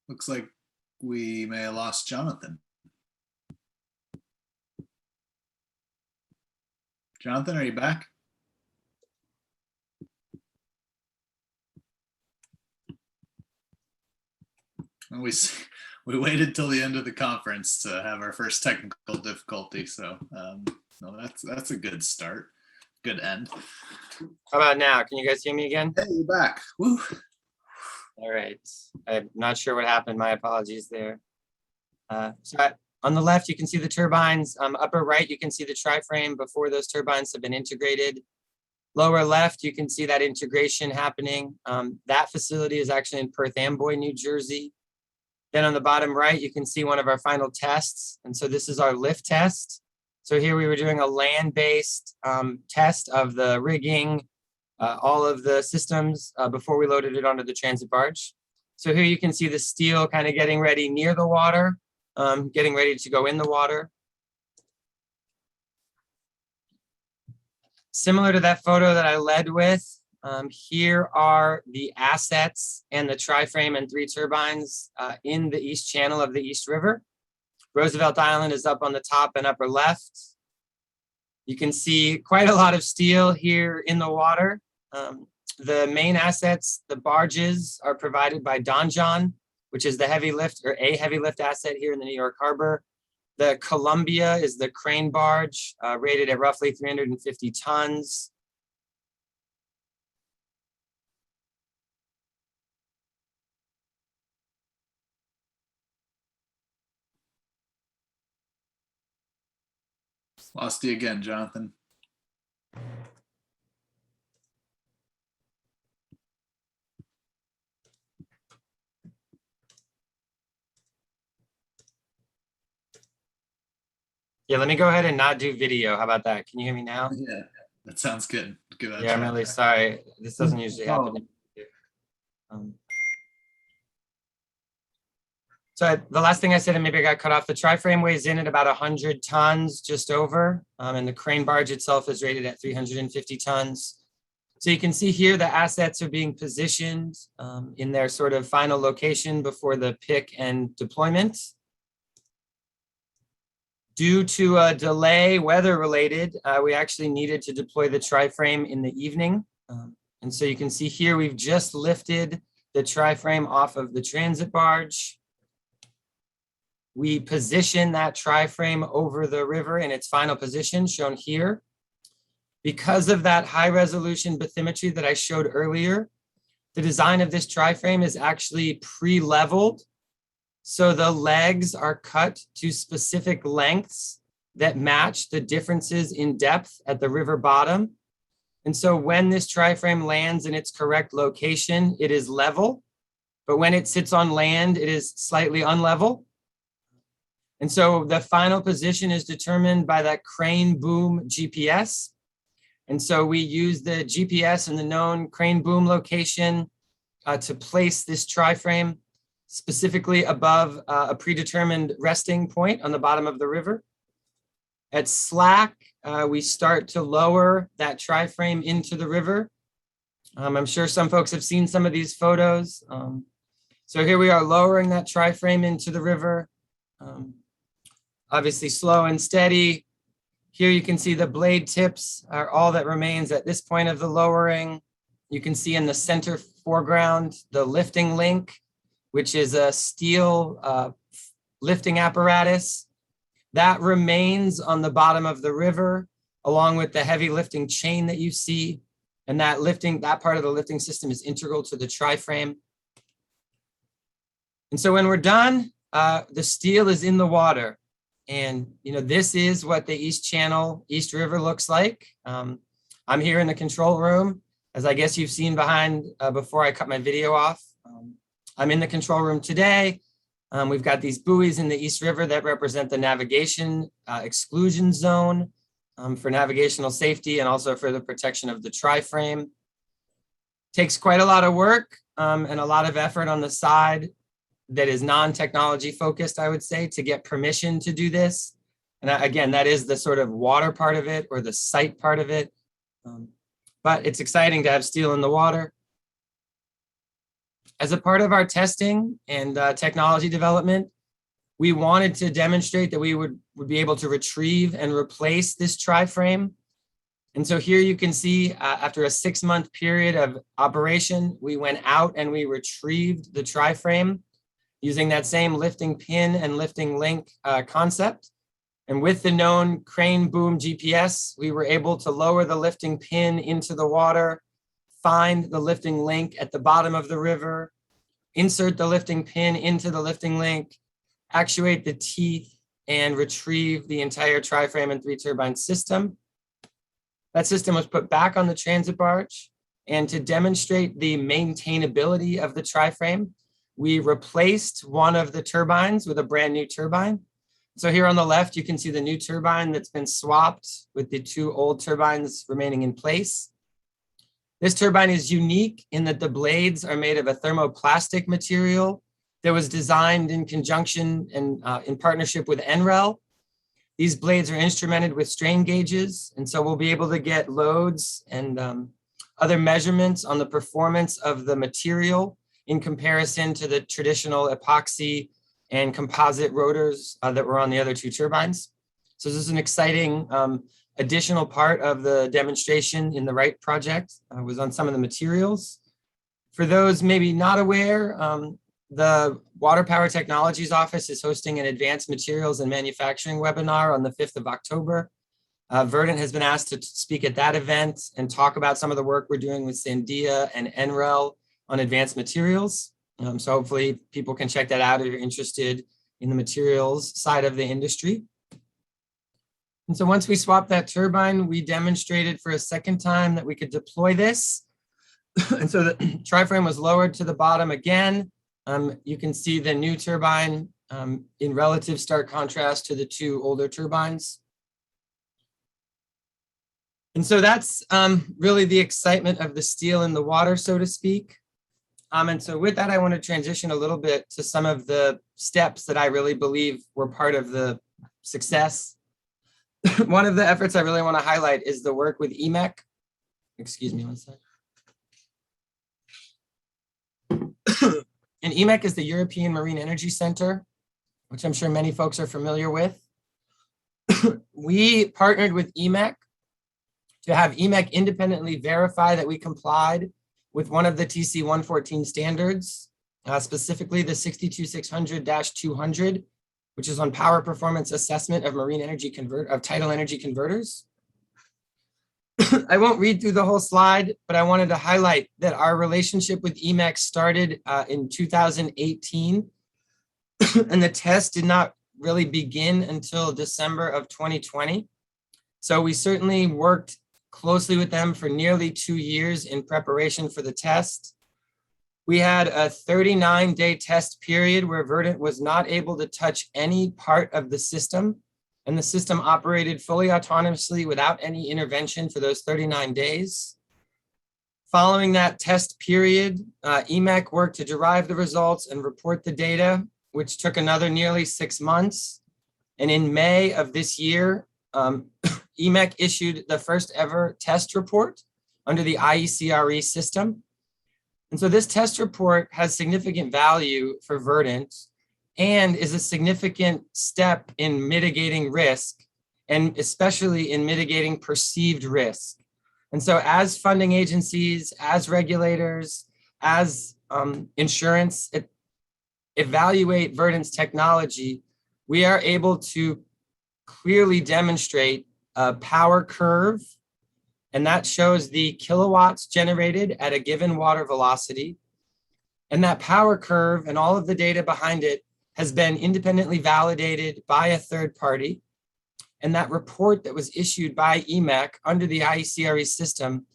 Looks like we may have lost Jonathan. Jonathan, are you back? And we waited till the end of the conference to have our first technical difficulty. So no, that's a good start, good end. How about now? Can you guys hear me again? Hey, you're back. Woo. All right. I'm not sure what happened. My apologies there. On the left, you can see the turbines. Upper right, you can see the tri-frame before those turbines have been integrated. Lower left, you can see that integration happening. That facility is actually in Perth Amboy, New Jersey. Then on the bottom right, you can see one of our final tests. And so this is our lift test. So here we were doing a land-based test of the rigging, all of the systems before we loaded it onto the transit barge. So here you can see the steel kind of getting ready near the water, getting ready to go in the water. Similar to that photo that I led with, here are the assets and the tri-frame and 3 turbines in the east channel of the East River. Roosevelt Island is up on the top and upper left. You can see quite a lot of steel here in the water. The main assets, the barges, are provided by Donjon, which is the heavy lift or a heavy lift asset here in the New York Harbor. The Columbia is the crane barge, rated at roughly 350 tons. Lost you again, Jonathan. Yeah, let me go ahead and not do video. How about that? Can you hear me now? Yeah, that sounds good. Give that a Yeah, I'm try. really sorry. This doesn't usually happen. So the last thing I said, and maybe I got cut off, the tri-frame weighs in at about 100 tons, just over, and the crane barge itself is rated at 350 tons. So you can see here the assets are being positioned in their sort of final location before the pick and deployment. Due to a delay, weather related, we actually needed to deploy the tri-frame in the evening. And so you can see here, we've just lifted the tri-frame off of the transit barge. We position that tri-frame over the river in its final position, shown here. Because of that high resolution bathymetry that I showed earlier, the design of this tri-frame is actually pre-leveled. So the legs are cut to specific lengths that match the differences in depth at the river bottom. And so when this tri-frame lands in its correct location, it is level. But when it sits on land, it is slightly unlevel. And so the final position is determined by that crane boom GPS. And so we use the GPS and the known crane boom location to place this tri-frame specifically above a predetermined resting point on the bottom of the river. At slack, we start to lower that tri-frame into the river. I'm sure some folks have seen some of these photos. So here we are lowering that tri-frame into the river. Obviously slow and steady. Here you can see the blade tips are all that remains at this point of the lowering. You can see in the center foreground, the lifting link, which is a steel lifting apparatus that remains on the bottom of the river, along with the heavy lifting chain that you see. And that part of the lifting system is integral to the tri-frame. And so when we're done, the steel is in the water. And this is what the East Channel, East River looks like. I'm here in the control room, as I guess you've seen behind before I cut my video off. I'm in the control room today. We've got these buoys in the East River that represent the navigation exclusion zone for navigational safety and also for the protection of the tri-frame. Takes quite a lot of work and a lot of effort on the side that is non-technology focused, I would say, to get permission to do this. And again, that is the sort of water part of it or the site part of it. But it's exciting to have steel in the water. As a part of our testing and technology development, we wanted to demonstrate that we would be able to retrieve and replace this tri-frame. And so here you can see after a 6-month period of operation, we went out and we retrieved the tri-frame using that same lifting pin and lifting link concept. And with the known crane boom GPS, we were able to lower the lifting pin into the water, find the lifting link at the bottom of the river, insert the lifting pin into the lifting link, actuate the teeth, and retrieve the entire tri-frame and 3 turbine system. That system was put back on the transit barge. And to demonstrate the maintainability of the tri-frame, we replaced one of the turbines with a brand new turbine. So here on the left, you can see the new turbine that's been swapped with the 2 old turbines remaining in place. This turbine is unique in that the blades are made of a thermoplastic material that was designed in conjunction and in partnership with NREL. These blades are instrumented with strain gauges, and so we'll be able to get loads and other measurements on the performance of the material in comparison to the traditional epoxy and composite rotors that were on the other two turbines. So this is an exciting additional part of the demonstration in the Wright project, was on some of the materials. For those maybe not aware, the Water Power Technologies Office is hosting an advanced materials and manufacturing webinar on the 5th of October. Verdant has been asked to speak at that event and talk about some of the work we're doing with Sandia and NREL on advanced materials. So hopefully people can check that out if you're interested in the materials side of the industry. And so once we swapped that turbine, we demonstrated for a second time that we could deploy this. And so the tri-frame was lowered to the bottom again. You can see the new turbine in relative stark contrast to the two older turbines. And so that's really the excitement of the steel in the water, so to speak. And so with that, I want to transition a little bit to some of the steps that I really believe were part of the success. One of the efforts I really want to highlight is the work with EMEC. Excuse me one second. And EMEC is the European Marine Energy Center, which I'm sure many folks are familiar with. We partnered with EMEC to have EMEC independently verify that we complied with one of the TC 114 standards, specifically the 62600-200, which is on power performance assessment of tidal energy converters. I won't read through the whole slide, but I wanted to highlight that our relationship with EMEC started in 2018, and the test did not really begin until December of 2020. So we certainly worked closely with them for nearly 2 years in preparation for the test. We had a 39-day test period where Verdant was not able to touch any part of the system, and the system operated fully autonomously without any intervention for those 39 days. Following that test period, EMEC worked to derive the results and report the data, which took another nearly 6 months. And in May of this year, EMEC issued the first ever test report under the IECRE system. And so this test report has significant value for Verdant and is a significant step in mitigating risk, and especially in mitigating perceived risk. And so as funding agencies, as regulators, as insurance evaluate Verdant's technology, we are able to clearly demonstrate a power curve, and that shows the kilowatts generated at a given water velocity. And that power curve and all of the data behind it has been independently validated by a third party. And that report that was issued by EMEC under the IECRE system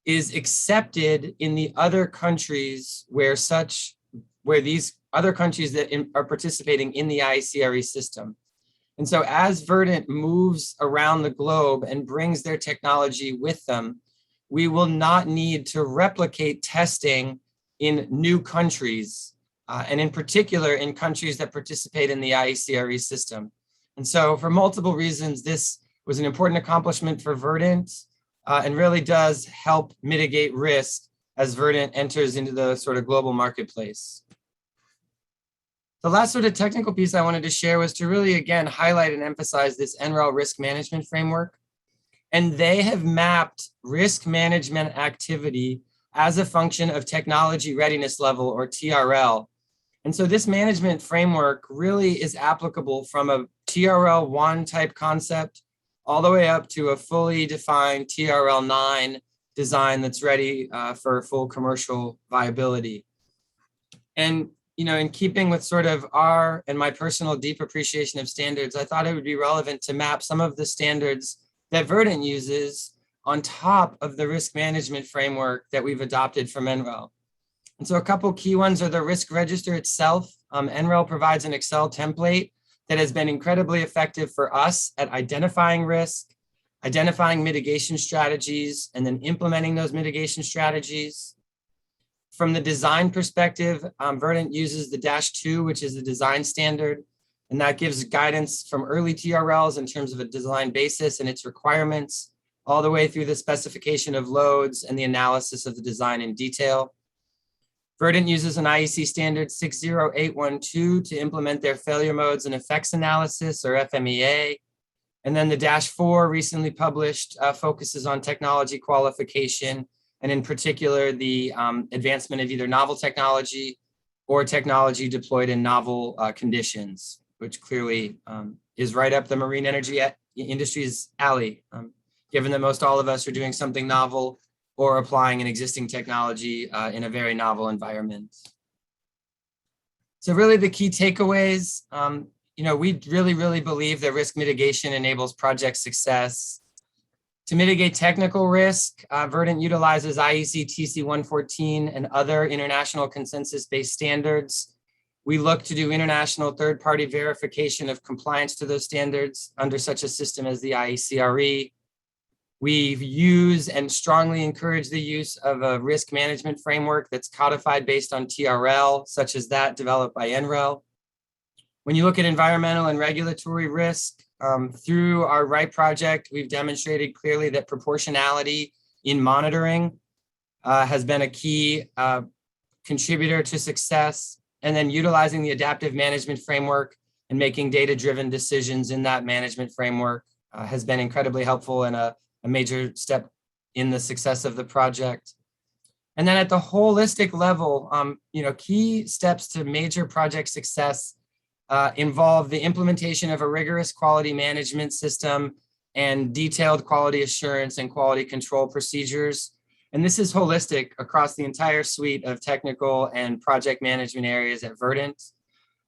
is accepted in the other countries where these other countries that are participating in the IECRE system. And so as Verdant moves around the globe and brings their technology with them, we will not need to replicate testing in new countries, and in particular in countries that participate in the IECRE system. And so for multiple reasons, this was an important accomplishment for Verdant and really does help mitigate risk as Verdant enters into the sort of global marketplace. The last sort of technical piece I wanted to share was to really, again, highlight and emphasize this NREL risk management framework. And they have mapped risk management activity as a function of technology readiness level, or TRL. And so this management framework really is applicable from a TRL1 type concept all the way up to a fully defined TRL9 design that's ready for full commercial viability. And in keeping with sort of our and my personal deep appreciation of standards, I thought it would be relevant to map some of the standards that Verdant uses on top of the risk management framework that we've adopted from NREL. And so a couple key ones are the risk register itself. NREL provides an Excel template that has been incredibly effective for us at identifying risk, identifying mitigation strategies, and then implementing those mitigation strategies. From the design perspective, Verdant uses the -2, which is the design standard. And that gives guidance from early TRLs in terms of a design basis and its requirements, all the way through the specification of loads and the analysis of the design in detail. Verdant uses an IEC standard 60812 to implement their failure modes and effects analysis, or FMEA. And then the -4 recently published focuses on technology qualification, and in particular, the advancement of either novel technology or technology deployed in novel conditions, which clearly is right up the marine energy industry's alley, given that most all of us are doing something novel or applying an existing technology in a very novel environment. So really the key takeaways, we really believe that risk mitigation enables project success. To mitigate technical risk, Verdant utilizes IEC TC 114 and other international consensus-based standards. We look to do international third-party verification of compliance to those standards under such a system as the IECRE. We use and strongly encourage the use of a risk management framework that's codified based on TRL, such as that developed by NREL. When you look at environmental and regulatory risk, through our RIPE project, we've demonstrated clearly that proportionality in monitoring has been a key contributor to success. And then utilizing the adaptive management framework and making data-driven decisions in that management framework has been incredibly helpful and a major step in the success of the project. And then at the holistic level, key steps to major project success involve the implementation of a rigorous quality management system and detailed quality assurance and quality control procedures. And this is holistic across the entire suite of technical and project management areas at Verdant.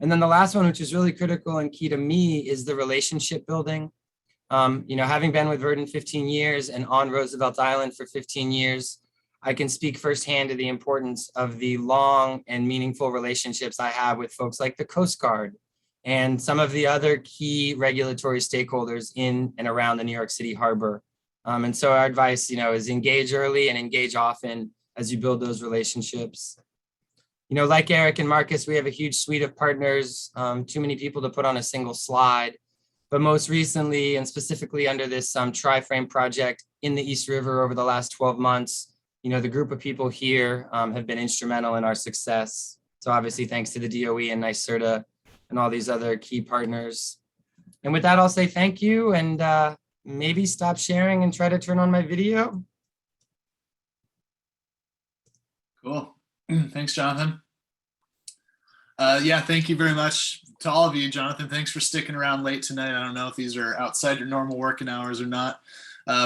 And then the last one, which is really critical and key to me, is the relationship building. Having been with Verdant 15 years and on Roosevelt Island for 15 years, I can speak firsthand to the importance of the long and meaningful relationships I have with folks like the Coast Guard and some of the other key regulatory stakeholders in and around the New York City harbor. And so our advice, is engage early and engage often as you build those relationships. Like Erik and Marcus, we have a huge suite of partners, too many people to put on a single slide. But most recently, and specifically under this tri-frame project in the East River over the last 12 months, the group of people here have been instrumental in our success. So obviously, thanks to the DOE and NYSERDA and all these other key partners. And with that, I'll say thank you and maybe stop sharing and try to turn on my video. Cool. Thanks, Jonathan. Thank you very much to all of you. Jonathan, thanks for sticking around late tonight. I don't know if these are outside your normal working hours or not.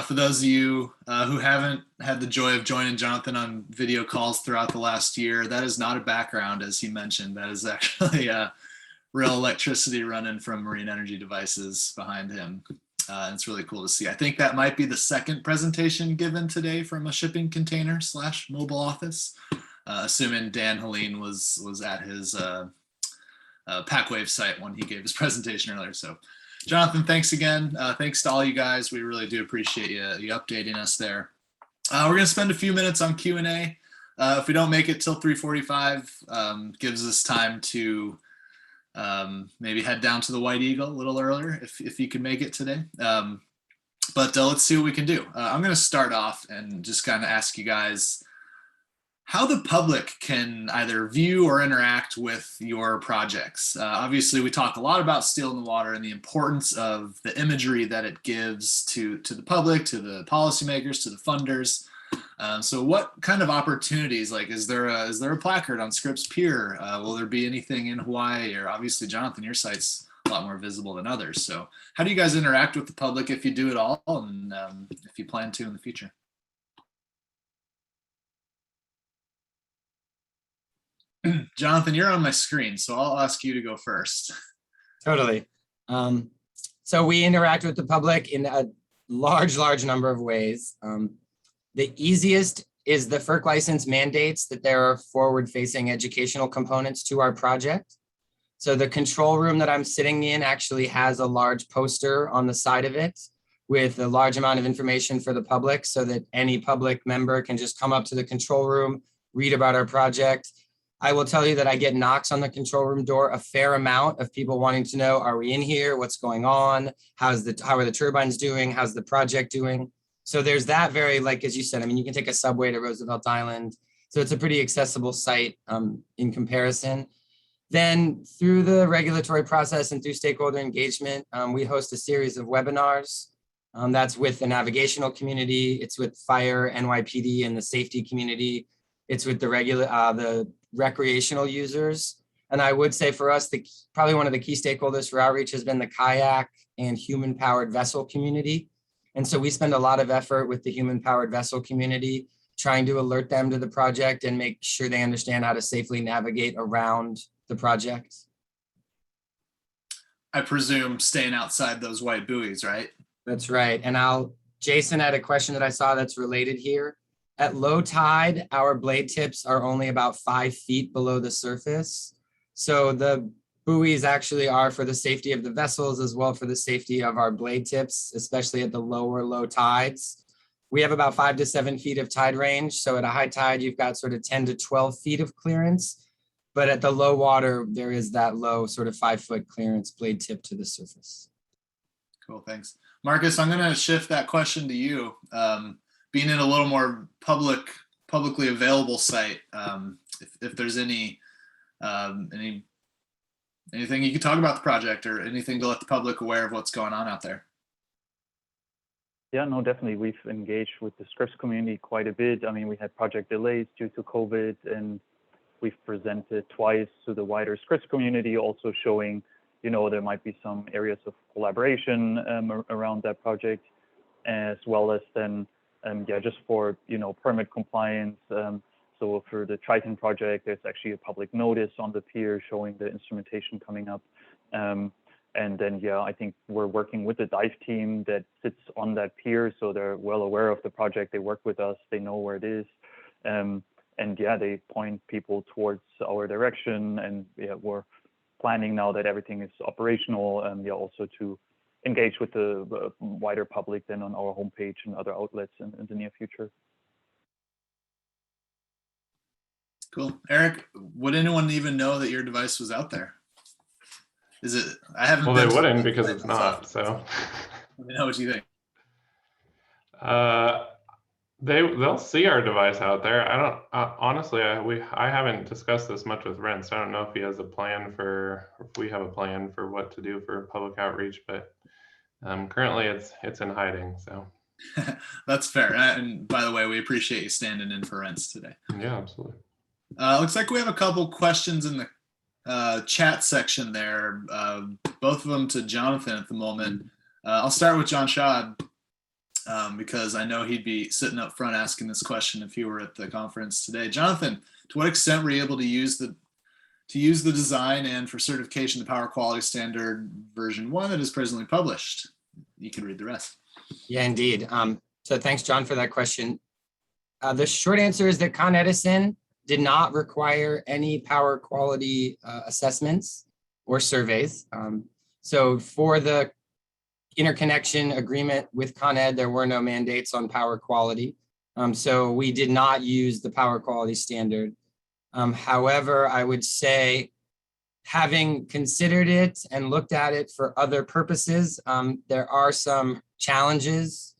For those of you who haven't had the joy of joining Jonathan on video calls throughout the last year, that is not a background, as he mentioned. That is actually real electricity running from marine energy devices behind him. And it's really cool to see. I think that might be the second presentation given today from a shipping container / mobile office. Assuming Dan Helene was at his PackWave site when he gave his presentation earlier. So Jonathan, thanks again. Thanks to all you guys. We really do appreciate you updating us there. We're going to spend a few minutes on Q&A. If we don't make it till 3:45, gives us time to maybe head down to the White Eagle a little earlier if you can make it today. But let's see what we can do. I'm going to start off and just kind of ask you guys how the public can either view or interact with your projects. Obviously, we talk a lot about Steel in the Water and the importance of the imagery that it gives to the public, to the policymakers, to the funders. So what kind of opportunities, like is there a placard on Scripps Pier? Will there be anything in Hawaii? Or obviously, Jonathan, your site's a lot more visible than others. So how do you guys interact with the public if you do at all, and if you plan to in the future? Jonathan, you're on my screen, so I'll ask you to go first. Totally. So we interact with the public in a large number of ways. The easiest is the FERC license mandates that there are forward-facing educational components to our project. So the control room that I'm sitting in actually has a large poster on the side of it with a large amount of information for the public so that any public member can just come up to the control room, read about our project. I will tell you that I get knocks on the control room door a fair amount of people wanting to know, are we in here? How are the turbines doing? How's the project doing? So there's that very, like, as you said, I mean, you can take a subway to Roosevelt Island. So it's a pretty accessible site in comparison. Then through the regulatory process and through stakeholder engagement, we host a series of webinars. That's with the navigational community. It's with fire, NYPD, and the safety community. It's with the recreational users. And I would say for us, probably one of the key stakeholders for outreach has been the kayak and human powered vessel community. And so we spend a lot of effort with the human powered vessel community, trying to alert them to the project and make sure they understand how to safely navigate around the project. I presume staying outside those white buoys, right? That's right. And Jason had a question that I saw that's related here. At low tide, our blade tips are only about 5 feet below the surface. So the buoys actually are for the safety of the vessels as well for the safety of our blade tips, especially at the low tides. We have about 5 to 7 feet of tide range. So at a high tide, you've got sort of 10 to 12 feet of clearance. But at the low water, there is that low sort of 5 foot clearance blade tip to the surface. Cool, thanks. Marcus, I'm gonna shift that question to you. Being in a little more publicly available site, if there's anything you could talk about the project or anything to let the public aware of what's going on out there. Yeah, no, definitely. We've engaged with the Scripps community quite a bit. I mean, we had project delays due to COVID, and we've presented twice to the wider Scripps community, also showing, you know, there might be some areas of collaboration around that project, as well as then, just for, you know, permit compliance. So for the Triton project, there's actually a public notice on the pier showing the instrumentation coming up. And then, I think we're working with the dive team that sits on that pier, so they're well aware of the project. They work with us, they know where it is. And they point people towards our direction. And we're planning now that everything is operational, also to engage with the wider public then on our homepage and other outlets in the near future. Cool. Erik, would anyone even know that your device was out there? Is it? I haven't. Well, they wouldn't because it's not. So. Let me know what you think. They'll see our device out there. I don't honestly. I haven't discussed this much with Rents. I don't know if he has a plan if we have a plan for what to do for public outreach, but currently it's in hiding. So. That's fair. And by the way, we appreciate you standing in for Rents today. Yeah, absolutely. Looks like we have a couple questions in the chat section there, both of them to Jonathan at the moment. I'll start with John Schad because I know he'd be sitting up front asking this question if he were at the conference today. Jonathan, to what extent were you able to use the design and for certification the power quality standard version 1 that is presently published? You can read the rest. Yeah, indeed. So thanks, John, for that question. The short answer is that Con Edison did not require any power quality assessments or surveys. So for the interconnection agreement with Con Ed, there were no mandates on power quality. So we did not use the power quality standard. However, I would say, having considered it and looked at it for other purposes, there are some challenges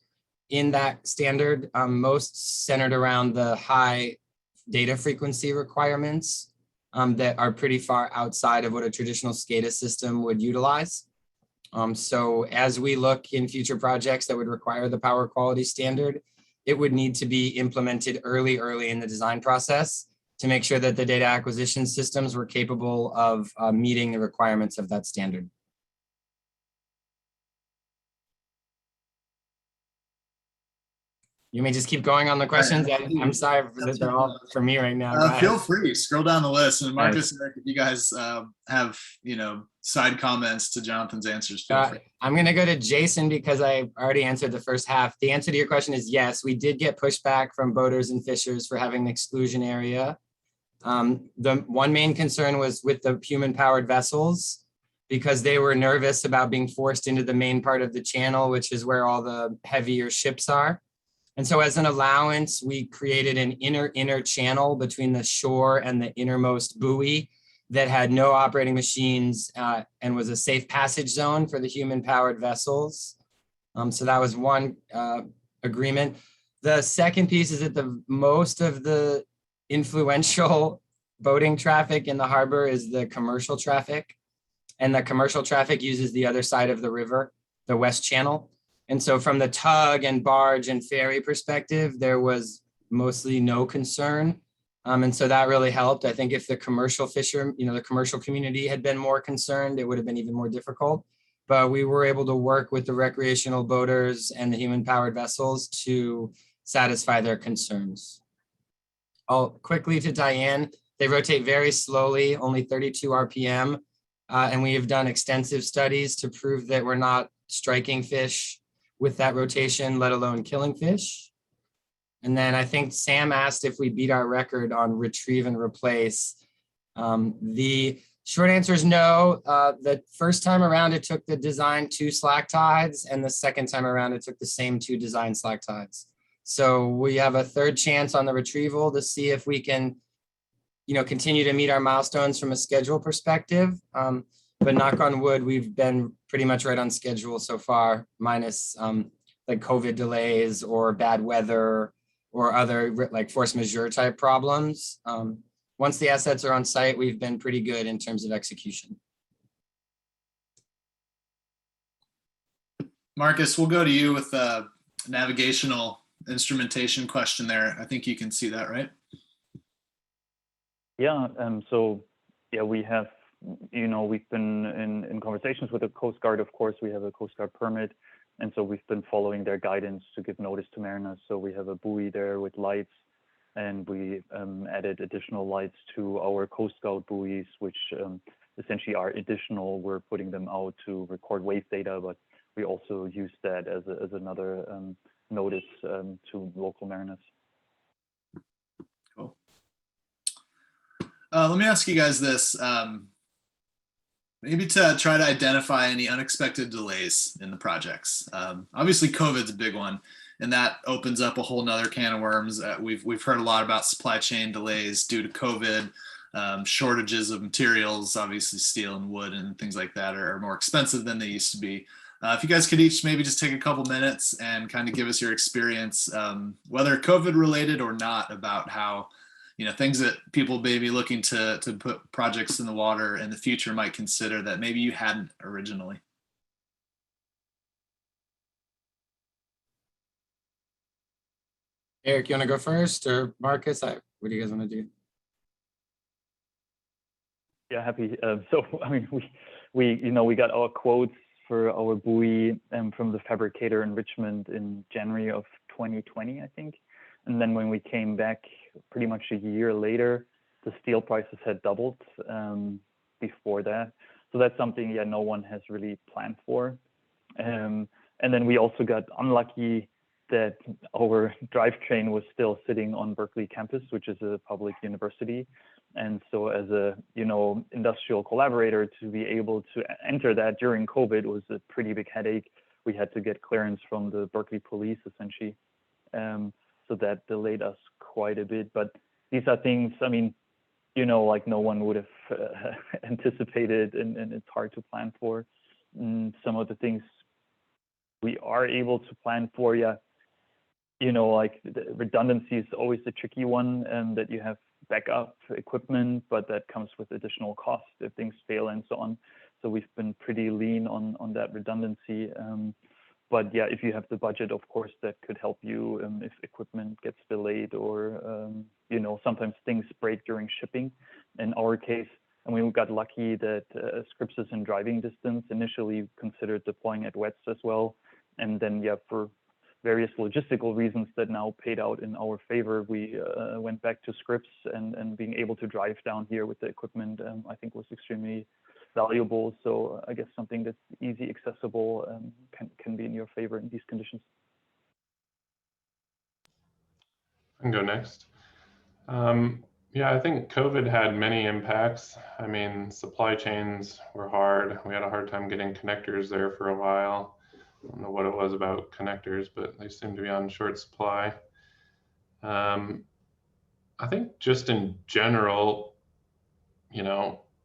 in that standard, most centered around the high data frequency requirements that are pretty far outside of what a traditional SCADA system would utilize. So as we look in future projects that would require the power quality standard, it would need to be implemented early in the design process to make sure that the data acquisition systems were capable of meeting the requirements of that standard. You may just keep going on the questions. I'm sorry that they're all for me right now. Feel free, scroll down the list. And Marcus, Erik, if you guys have, side comments to Jonathan's answers, feel free. I'm going to go to Jason because I already answered the first half. The answer to your question is yes, we did get pushback from boaters and fishers for having the exclusion area. The one main concern was with the human powered vessels, because they were nervous about being forced into the main part of the channel, which is where all the heavier ships are. And so as an allowance, we created an inner channel between the shore and the innermost buoy that had no operating machines and was a safe passage zone for the human-powered vessels. So that was one agreement. The second piece is that most of the influential boating traffic in the harbor is the commercial traffic. And the commercial traffic uses the other side of the river, the West Channel. And so from the tug and barge and ferry perspective, there was mostly no concern. And so that really helped. I think if the commercial the commercial community had been more concerned, it would have been even more difficult. But we were able to work with the recreational boaters and the human-powered vessels to satisfy their concerns. Quickly to Diane, they rotate very slowly, only 32 RPM. And we have done extensive studies to prove that we're not striking fish with that rotation, let alone killing fish. And then I think Sam asked if we beat our record on retrieve and replace. The short answer is no. The first time around, it took the design 2 slack tides, and the second time around, it took the same 2 design slack tides. So we have a third chance on the retrieval to see if we can, continue to meet our milestones from a schedule perspective. But knock on wood, we've been pretty much right on schedule so far, minus like COVID delays or bad weather or other like force majeure type problems. Once the assets are on site, we've been pretty good in terms of execution. Marcus, we'll go to you with a navigational instrumentation question there. I think you can see that, right? Yeah, so yeah, we have, we've been in conversations with the Coast Guard. Of course, we have a Coast Guard permit. And so we've been following their guidance to give notice to mariners. So we have a buoy there with lights, and we added additional lights to our Coast Guard buoys, which essentially are additional. We're putting them out to record wave data, but we also use that as another notice to local mariners. Cool. Let me ask you guys this. Maybe to try to identify any unexpected delays in the projects. Obviously, COVID's a big one, and that opens up a whole nother can of worms. We've heard a lot about supply chain delays due to COVID, shortages of materials. Obviously, steel and wood and things like that are more expensive than they used to be. If you guys could each maybe just take a couple minutes and kind of give us your experience, whether COVID related or not, about how things that people may be looking to put projects in the water in the future might consider that maybe you hadn't originally. Erik, you want to go first, or Marcus? What do you guys want to do? Yeah, happy. So I mean, we got our quotes for our buoy from the fabricator in Richmond in January of 2020, I think. And then when we came back pretty much a year later, the steel prices had doubled before that. So that's something, yeah, no one has really planned for. And then we also got unlucky that our drivetrain was still sitting on Berkeley campus, which is a public university. And so as a, industrial collaborator, to be able to enter that during COVID was a pretty big headache. We had to get clearance from the Berkeley police, essentially. So that delayed us quite a bit. But these are things, I mean, like no one would have anticipated, and it's hard to plan for. Some of the things we are able to plan for, yeah, like the redundancy is always a tricky one, and that you have backup equipment, but that comes with additional costs if things fail and so on. So we've been pretty lean on that redundancy. But yeah, if you have the budget, of course, that could help you if equipment gets delayed or, sometimes things break during shipping. In our case, and we got lucky that Scripps is in driving distance. Initially considered deploying at WETS as well. And then, yeah, for various logistical reasons that now paid out in our favor, we went back to Scripps, and being able to drive down here with the equipment, I think was extremely valuable. So I guess something that's easy, accessible, can be in your favor in these conditions. I can go next. Yeah, I think COVID had many impacts. I mean, supply chains were hard. We had a hard time getting connectors there for a while. don't know what it was about connectors, but they seem to be on short supply. I think just in general,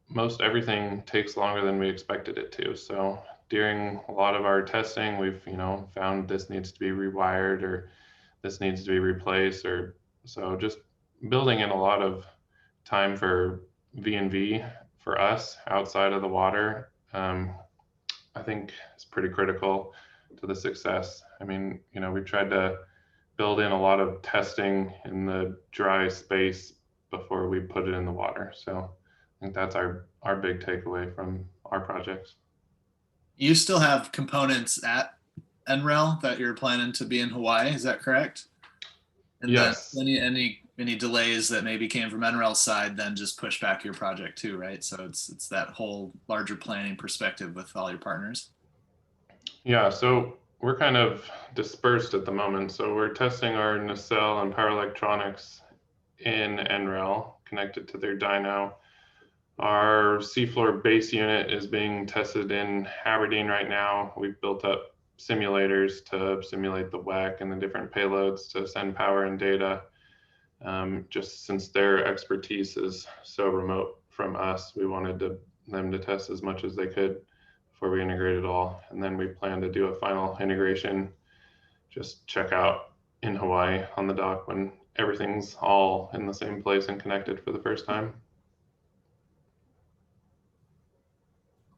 most everything takes longer than we expected it to. So during a lot of our testing, we've, found this needs to be rewired or this needs to be replaced, or so just building in a lot of time for V&V for us outside of the water, I think is pretty critical to the success. I mean, we tried to build in a lot of testing in the dry space before we put it in the water. So I think that's our big takeaway from our projects. You still have components at NREL that you're planning to be in Hawaii, is that correct? And yes. then any delays that maybe came from NREL's side then just push back your project too, right? So it's that whole larger planning perspective with all your partners. Yeah, so we're kind of dispersed at the moment. So we're testing our nacelle and power electronics in NREL connected to their dyno. Our seafloor base unit is being tested in Aberdeen right now. We've built up simulators to simulate the WEC and the different payloads to send power and data. Just since their expertise is so remote from us, we wanted them to test as much as they could before we integrate it all. And then we plan to do a final integration, just check out in Hawaii on the dock when everything's all in the same place and connected for the first time.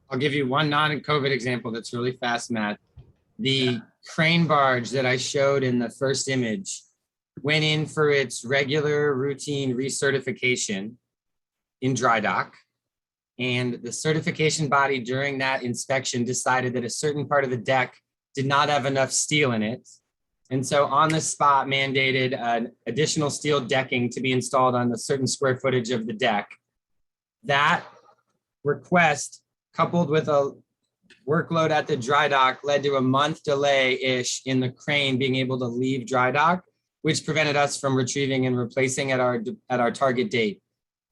I'll give you one non-COVID example that's really fast, Matt. The crane barge that I showed in the first image went in for its regular routine recertification in dry dock. And the certification body during that inspection decided that a certain part of the deck did not have enough steel in it. And so on the spot mandated an additional steel decking to be installed on a certain square footage of the deck. That request, coupled with a workload at the dry dock, led to a month delay-ish in the crane being able to leave dry dock, which prevented us from retrieving and replacing at our target date.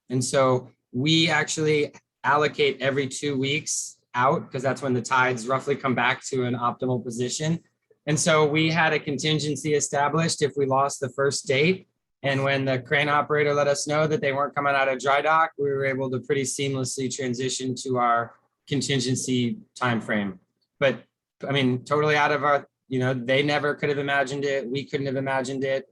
And so we actually allocate every 2 weeks out, because that's when the tides roughly come back to an optimal position. And so we had a contingency established if we lost the first date. And when the crane operator let us know that they weren't coming out of dry dock, we were able to pretty seamlessly transition to our contingency timeframe. But I mean, totally out of our, they never could have imagined it. We couldn't have imagined it.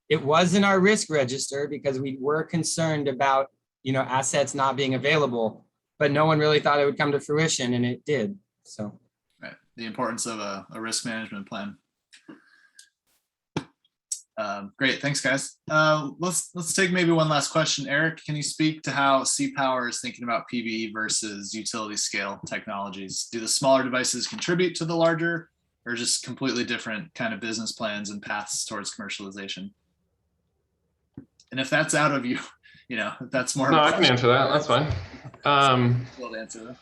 It was in our risk register because we were concerned about, assets not being available, but no one really thought it would come to fruition, and it did. So, right, the importance of a risk management plan. Great, thanks, guys. Let's take maybe one last question. Erik, can you speak to how CPower is thinking about PV versus utility scale technologies? Do the smaller devices contribute to the larger, or just completely different kind of business plans and paths towards commercialization? And if that's out of you, if that's more. No, I can answer that. That's fine. Answer that.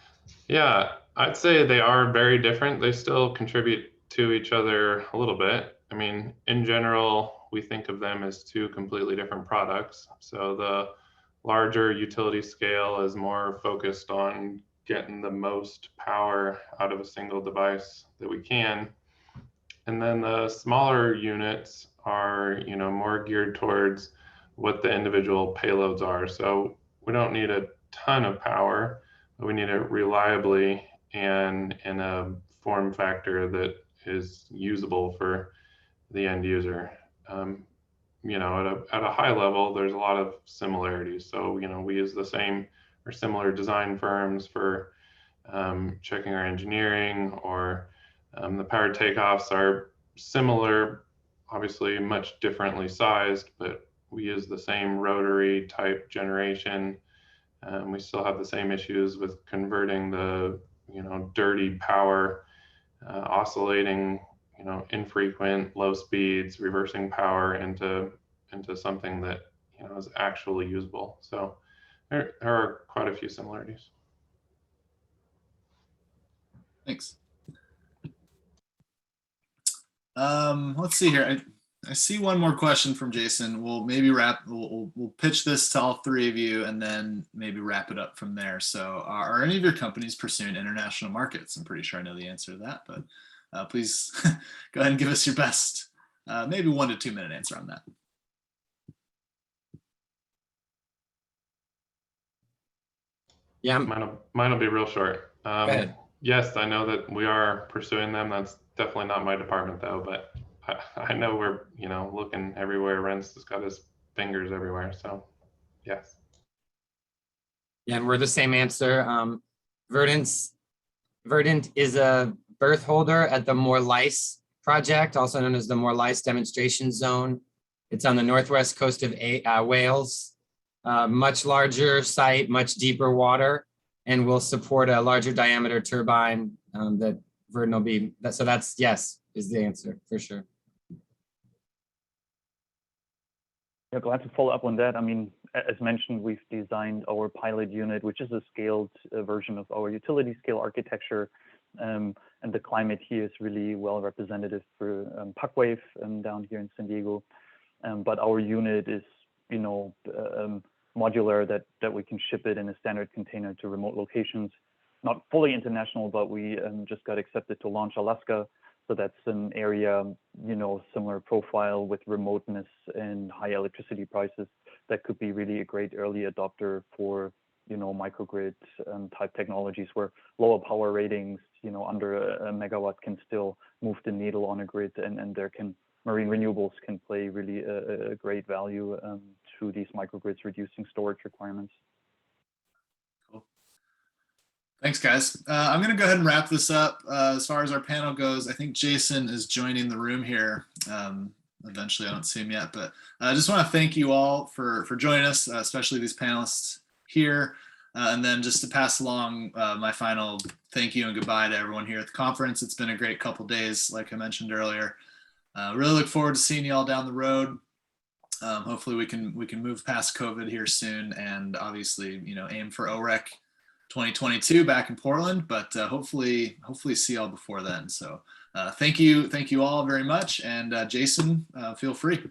Yeah, I'd say they are very different. They still contribute to each other a little bit. I mean, in general, we think of them as two completely different products. So the larger utility scale is more focused on getting the most power out of a single device that we can. And then the smaller units are, more geared towards what the individual payloads are. So we don't need a ton of power, but we need it reliably and in a form factor that is usable for the end user. At a high level, there's a lot of similarities. So, we use the same or similar design firms for checking our engineering, or the power takeoffs are similar, obviously much differently sized, but we use the same rotary type generation. We still have the same issues with converting the, dirty power, oscillating, infrequent low speeds, reversing power into something that, is actually usable. So there are quite a few similarities. Thanks. Let's see here. I see one more question from Jason. We'll maybe we'll pitch this to all three of you and then maybe wrap it up from there. So are any of your companies pursuing international markets? I'm pretty sure I know the answer to that, but please go ahead and give us your best, maybe 1 to 2 minute answer on that. Yeah, Mine will be real short. go ahead. Yes, I know that we are pursuing them. That's definitely not my department though, but I know we're, looking everywhere. Ren's just got his fingers everywhere. So yes. Yeah, and we're the same answer. Verdant is a berth holder at the Morlice project, also known as the Morlice Demonstration Zone. It's on the northwest coast of Wales. Much larger site, much deeper water, and will support a larger diameter turbine that Verdant will be. So that's yes, is the answer for sure. Yeah, glad to follow up on that. I mean, as mentioned, we've designed our pilot unit, which is a scaled version of our utility scale architecture. And the climate here is really well representative for CalWave down here in San Diego. But our unit is, modular, that we can ship it in a standard container to remote locations. Not fully international, but we just got accepted to launch Alaska. So that's an area, similar profile with remoteness and high electricity prices that could be really a great early adopter for, microgrid type technologies where lower power ratings, under a megawatt can still move the needle on a grid, and marine renewables can play really a great value through these microgrids, reducing storage requirements. Cool. Thanks, guys. I'm going to go ahead and wrap this up. As far as our panel goes, I think Jason is joining the room here. Eventually, I don't see him yet, but I just want to thank you all for joining us, especially these panelists here. And then just to pass along my final thank you and goodbye to everyone here at the conference. It's been a great couple days, like I mentioned earlier. Really look forward to seeing you all down the road. Hopefully we can move past COVID here soon, and obviously, aim for OREC 2022 back in Portland, but hopefully see y'all before then. So thank you all very much. And Jason, feel free.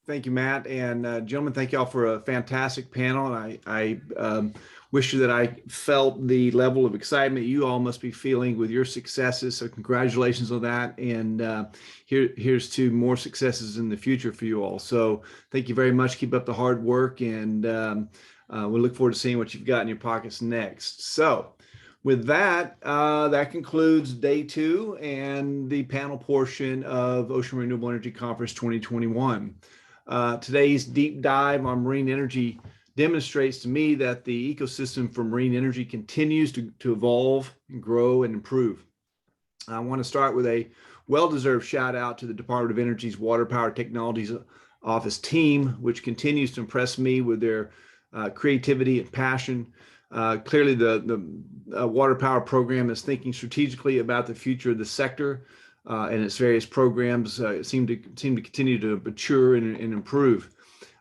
Thank you, Matt. And gentlemen, thank you all for a fantastic panel. And I wish you that I felt the level of excitement you all must be feeling with your successes. So congratulations on that. And here's to more successes in the future for you all. So thank you very much. Keep up the hard work. And we look forward to seeing what you've got in your pockets next. So with that, that concludes day 2 and the panel portion of Ocean Renewable Energy Conference 2021. Today's deep dive on marine energy demonstrates to me that the ecosystem for marine energy continues to evolve, grow, and improve. I want to start with a well-deserved shout out to the Department of Energy's Water Power Technologies Office team, which continues to impress me with their creativity and passion. Clearly, the Water Power program is thinking strategically about the future of the sector. And its various programs seem to continue to mature and improve.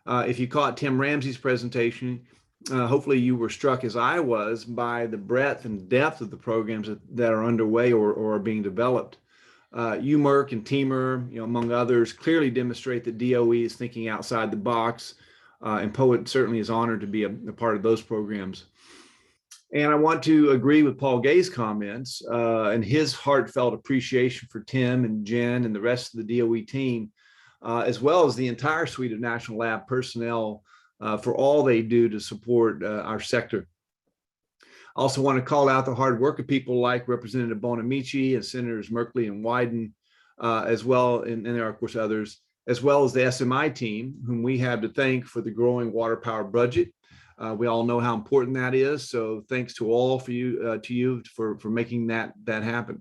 If you caught Tim Ramsey's presentation, hopefully you were struck as I was by the breadth and depth of the programs that are underway or are being developed. UMERC and TEMER, among others, clearly demonstrate that DOE is thinking outside the box, and POET certainly is honored to be a part of those programs. And I want to agree with Paul Gay's comments and his heartfelt appreciation for Tim and Jen and the rest of the DOE team, as well as the entire suite of National Lab personnel for all they do to support our sector. I also want to call out the hard work of people like Representative Bonamici and Senators Merkley and Wyden, as well, and there are, of course, others, as well as the SMI team, whom we have to thank for the growing water power budget. We all know how important that is. So thanks to all for making that happen.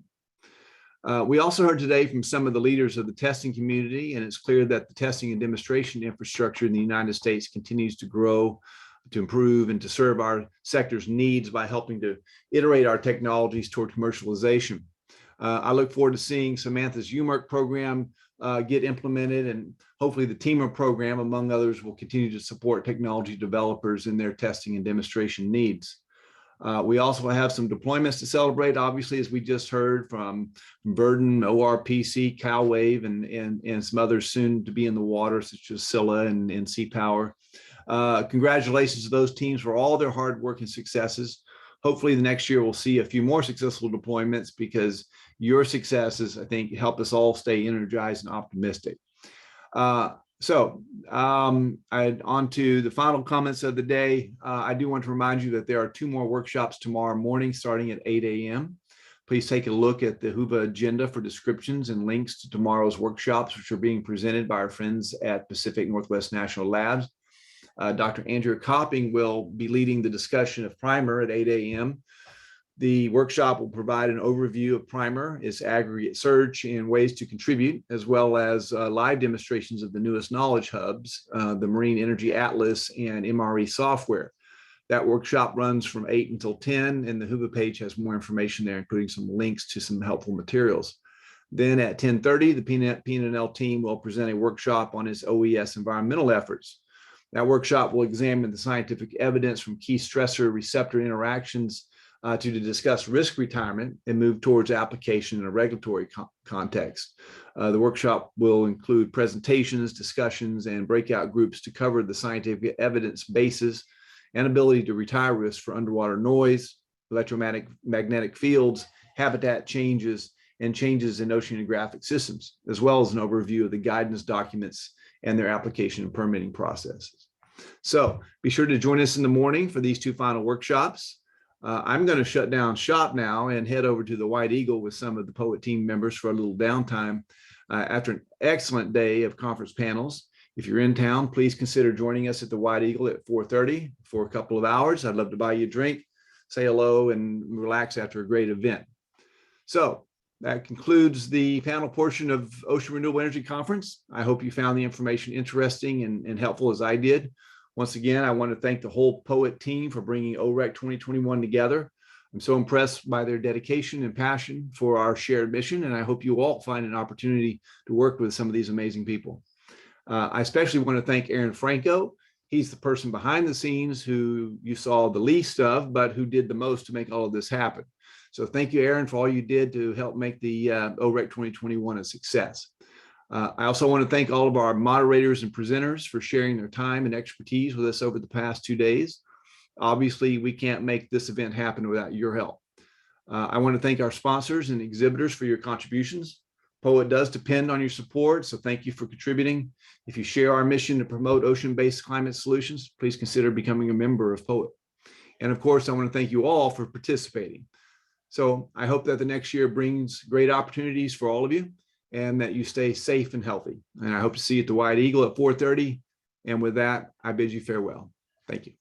We also heard today from some of the leaders of the testing community, and it's clear that the testing and demonstration infrastructure in the United States continues to grow, to improve, and to serve our sector's needs by helping to iterate our technologies toward commercialization. I look forward to seeing Samantha's UMERC program get implemented, and hopefully the TEMER program, among others, will continue to support technology developers in their testing and demonstration needs. We also have some deployments to celebrate, obviously, as we just heard from Verdant, ORPC, CalWave, and some others soon to be in the water, such as Scylla and CPower. Congratulations to those teams for all their hard work and successes. hopefully the next year we'll see a few more successful deployments, because your successes, I think, help us all stay energized and optimistic. On to the final comments of the day. I do want to remind you that there are 2 more workshops tomorrow morning starting at 8 a.m. Please take a look at the HUVA agenda for descriptions and links to tomorrow's workshops, which are being presented by our friends at Pacific Northwest National Labs. Dr. Andrew Copping will be leading the discussion of Primer at 8 a.m. The workshop will provide an overview of Primer, its aggregate search, and ways to contribute, as well as live demonstrations of the newest knowledge hubs, the Marine Energy Atlas and MRE software. That workshop runs from 8 until 10, and the HUVA page has more information there, including some links to some helpful materials. Then at 10:30, the P&L team will present a workshop on its OES environmental efforts. That workshop will examine the scientific evidence from key stressor receptor interactions to discuss risk retirement and move towards application in a regulatory context. The workshop will include presentations, discussions, and breakout groups to cover the scientific evidence basis and ability to retire risk for underwater noise, electromagnetic fields, habitat changes, and changes in oceanographic systems, as well as an overview of the guidance documents and their application and permitting processes. So be sure to join us in the morning for these 2 final workshops. I'm going to shut down shop now and head over to the White Eagle with some of the POET team members for a little downtime after an excellent day of conference panels. If you're in town, please consider joining us at the White Eagle at 4:30 for a couple of hours. I'd love to buy you a drink, say hello, and relax after a great event. So that concludes the panel portion of Ocean Renewable Energy Conference. I hope you found the information interesting and helpful as I did. Once again, I want to thank the whole POET team for bringing OREC 2021 together. I'm so impressed by their dedication and passion for our shared mission, and I hope you all find an opportunity to work with some of these amazing people. I especially want to thank Aaron Franco. He's the person behind the scenes who you saw the least of, but who did the most to make all of this happen. So thank you, Aaron, for all you did to help make the OREC 2021 a success. I also want to thank all of our moderators and presenters for sharing their time and expertise with us over the past 2 days. Obviously, we can't make this event happen without your help. I want to thank our sponsors and exhibitors for your contributions. POET does depend on your support, so thank you for contributing. If you share our mission to promote ocean-based climate solutions, please consider becoming a member of POET. And of course, I want to thank you all for participating. So I hope that the next year brings great opportunities for all of you and that you stay safe and healthy. And I hope to see you at the White Eagle at 4:30. And with that, I bid you farewell. Thank you.